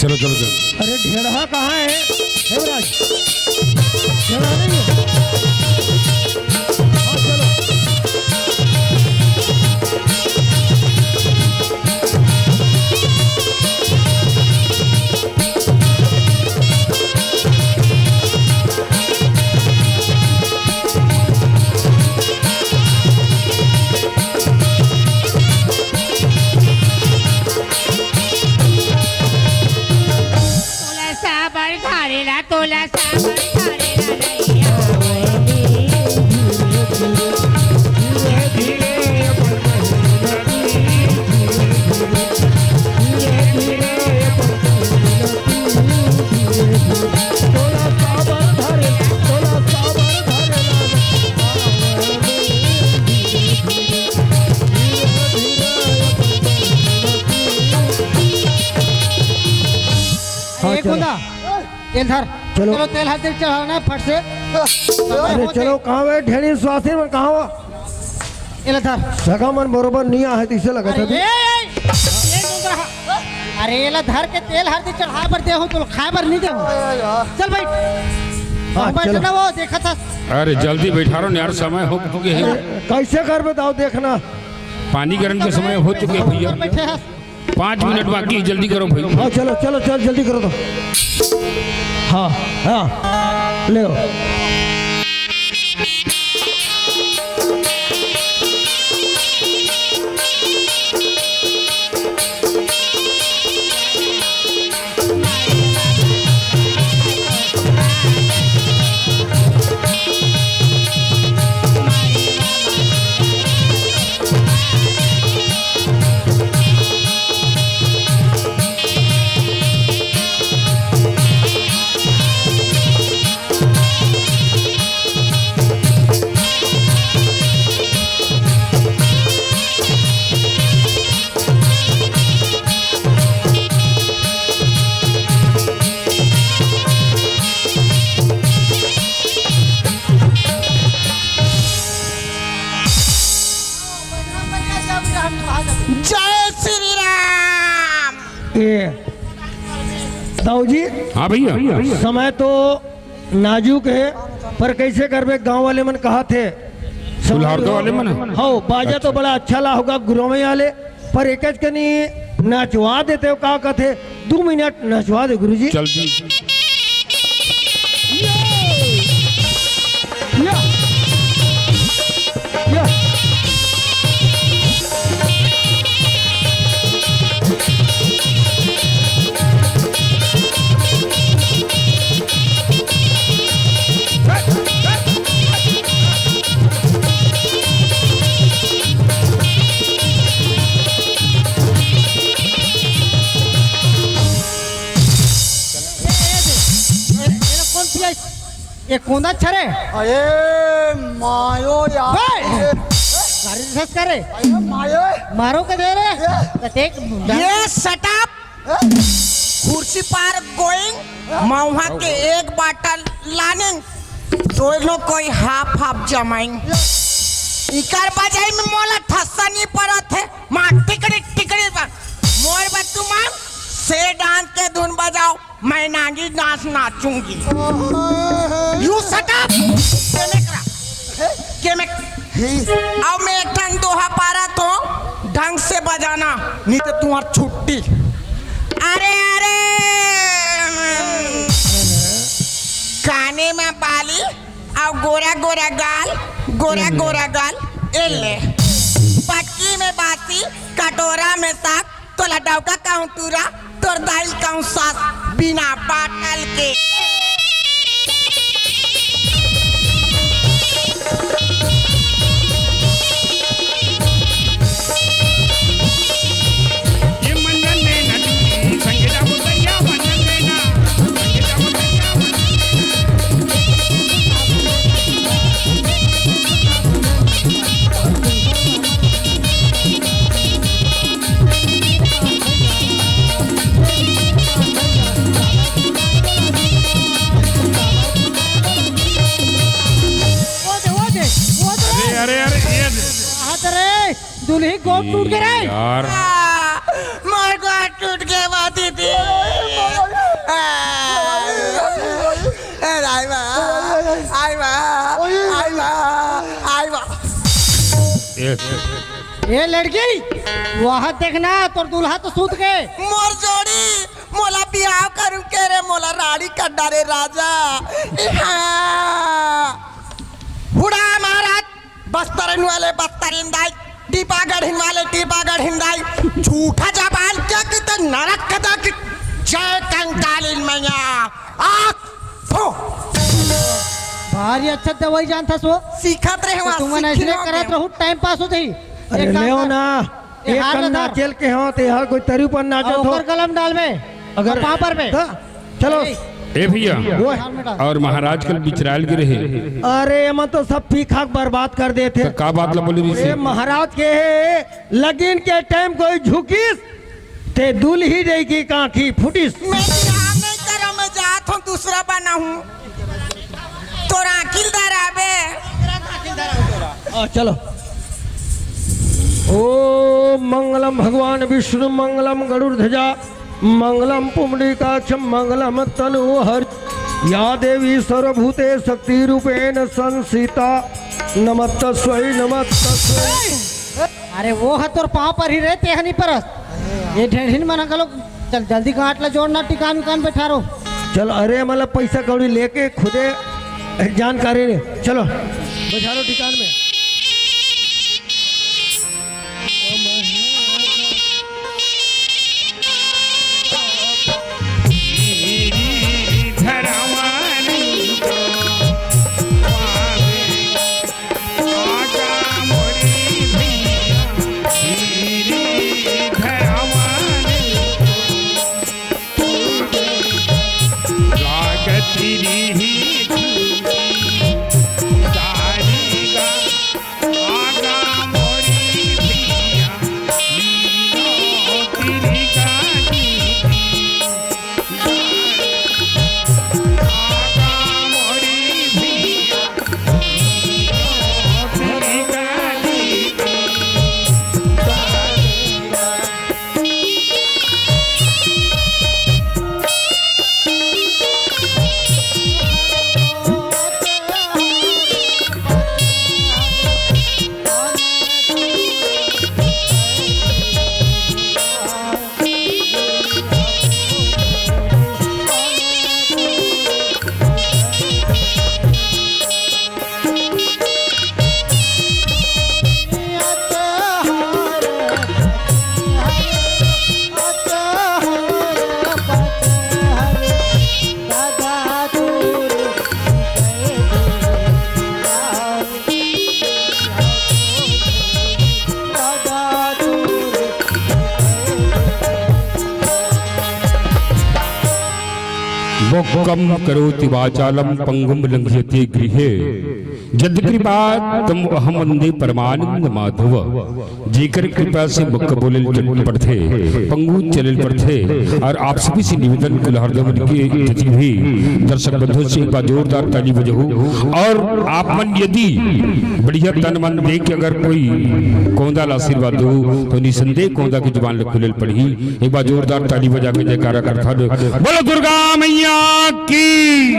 चलो चलो चलो। अरे ढेढ़ा कहाँ है हेमराज? ढेढ़ा नहीं है? हाँ चलो। तोला साबर धारेला तोला साबर धारेला नैया एक बंदा तेल धर, चलो। चलो तेल हाथ चढ़ाना है फट से। अरे चलो कहाँ वे ढेड़ी स्वास्थ्य में कहाँ हुआ? ये धर। सगा मन बरोबर नहीं आ है, तो इसे लगा था अरे ये दूंगा। अरे ये धर के तेल हाथ चढ़ा पर दे हो तो खाए पर नहीं दे हो। चल भाई हाँ, बैठ चलो। ना, वो देखा था। अरे जल्दी बैठा रहो यार, समय हो चुके हैं। कैसे कर बताओ देखना। पानी गर्म के समय हो चुके हैं भैया। बैठे हैं। 5 मिनट बाकी है, जल्दी करो भाई। हाँ चलो चलो चल जल्दी करो तो। हाँ हाँ ले आओ। जय श्री राम। ये दाऊ जी हाँ भैया। समय तो नाजुक है, पर कैसे करबे? गांव वाले मन कहा थे कुल्हाड़ो वाले मन? हाँ बाजा तो बड़ा अच्छा ला होगा गुरमे वाले, पर एक कनी नचवा देते हो का कहते? 2 मिनट नचवा दे गुरुजी। जल्दी। या, या। ये कोंदा छरे अरे मायो यार। गाड़ी रिसर्च करे अरे मायो। मारो के दे रे। तो देख ये सेटअप कुर्सी पर गोइंग महुआ के एक बाटल लाने दोनों कोई हाफ जमाएंग इकर बजाई में मोला ठस्सा नहीं पड़ा थे माँ टिकड़ी पर मोर बच्चू माँ से डांस के धुन बजाओ मैं नागी डांस नाचूंगी यू शट अप के मैं अब मैं एक टन दोहा पारा तो ढंग से बजाना नहीं तो तुम्हारी छुट्टी अरे काने में बाली और गोरा गाल एले पक्की में बाती कटोरा में साग तो लडौका कहूँ तूरा तोर दाल कहूँ सास बिना बाटल के ये मंजन में नदी संगीता बुतैया मंजन में ना संगीता बुतैया अरे ये हाथ रे दूल्ही गोद टूट गए रे यार मोर गोड़ टूट के बाती थी ये लड़की वहाँ देखना तोर दूल्हा तो सूत गए मोर जोड़ी मोला बियाह करूं के रे मोला राड़ी कड्डा रे राजा बुढ़ा महाराज बस्तरन वाले बस्तरिन दाई टीपागढ़ वाले टीपागढ़ हिंदाई झूठा जबान क्या किते नरक कदा कि जय कंकालिन मैया आख फो भारी अच्छा दवाई जानता सो सीखत रहे तो तुम ऐसे करत रहू टाइम पास होते ही अरे ले ना एक कन्ना चल के हो ते हर कोई तरी पर नाचत हो ऊपर कलम डाल में अगर पाँव पर में चलो ए भैया और महाराज कल बिचराल गिरे हैं अरे एमा तो सब पीखा बर्बाद कर देते तो का बात ला बोली ए ऋषि महाराज के लगन के टाइम कोई झुकीस ते दूल्ही रही की कांखी फुटिस मैं बियाह नहीं करा मैं जात हूं दूसरा बना हूं तोरा अकिलदार आबे चलो ओ मंगलम भगवान विष्णु मंगलम गरुड़ध्वजा मंगलम पुंडरीकाक्षम मंगलम तनोहर या देवी सर्वभूते शक्ति रूपेण संसिता नमस्तस्यै नमस्तस्यै। अरे वो है तोर पाँव पर ही रहते हनी परस ये ढेढ़िन मना कलो चल जल्दी गांठ ला जोड़ना टिकान उकान बैठा रो चलो अरे मतलब पैसा कौड़ी लेके खुदे जानकारी ने चलो बैठा लो ठिकान में। मोक्कम करोति वाचालम पंगुम लंघयते गृहे यद्कृपा तम अहम वंदे परमानंद माधव। जेकर कृपा से मुक्क बोले चल पड़ते पंगु चले पड़ते। और आप सभी से निवेदन कुलहरदम के भी दर्शक बंधुओं से एक बार जोरदार ताली बजाओ। और आप मन यदि बढ़िया तन मन देख के अगर कोई कौंदा आशीर्वाद दो तो निसंदेह कौंदा की जुबान खुलल पड़ी। एक बार जोरदार ताली बजा के जयकारा करता बोलो दुर्गा मैया की,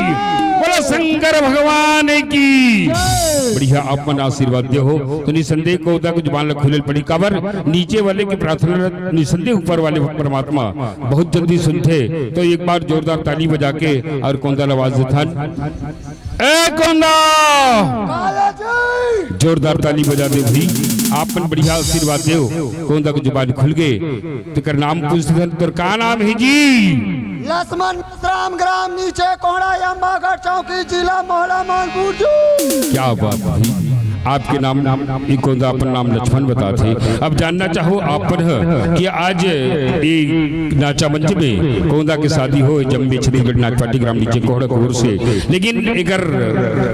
बोलो शंकर भगवान की। बढ़िया आप मन आशीर्वाद दे हो तो निसंदेह कौंदा की जुबान खुलल पड़ी। काबर नीचे वाले की प्रार्थना निसंदेह ऊपर वाले परमात्मा बहुत जल्दी सुनते। तो एक बार जोरदार ताली बजा के और कौंदा आवाज देता ए कौंदा, जोरदार ताली बजा दे भाई। आप मन बढ़िया आशीर्वाद दे कौंदा की जुबान खुल गए तो कर नाम पूछते तो का नाम है जी? लक्ष्मण राम ग्राम नीचे कोहड़ा यम्बागढ़ चौकी जिला मोहला मानपुर। क्या बात भाई, आपके नाम एक कौंदा अपन नाम लक्ष्मण बताते। अब जानना चाहो आपन कि आज एक नाचा मंच में कौंदा की शादी हो जम्बे छत्तीसगढ़ नागपाटी ग्राम नीचे कोहड़ा कोर से, लेकिन एकर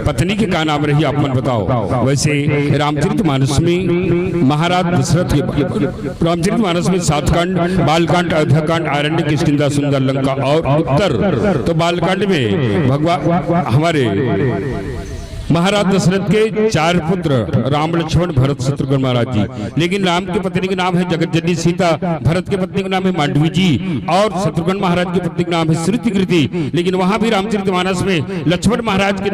पत्नी के का नाम रही आपन बताओ। वैसे रामचरितमानस में महाराज दशरथ के रामचरितमानस में 7 कांड, बालकांड, अयोध्याकांड, आरण्य, किष्किंधा, सुंदर लंका और उत्तर। तो बालकांड में भगवान हमारे महाराज दशरथ के 4 पुत्र राम, लक्ष्मण, भरत, शत्रुघ्न महाराज जी। लेकिन राम की पत्नी का नाम है जगतजननी सीता, भरत की पत्नी का नाम है मांडवी जी और शत्रुघ्न महाराज की पत्नी का नाम है श्रुतिकृति। लेकिन वहां भी रामचरितमानस में लक्ष्मण महाराज की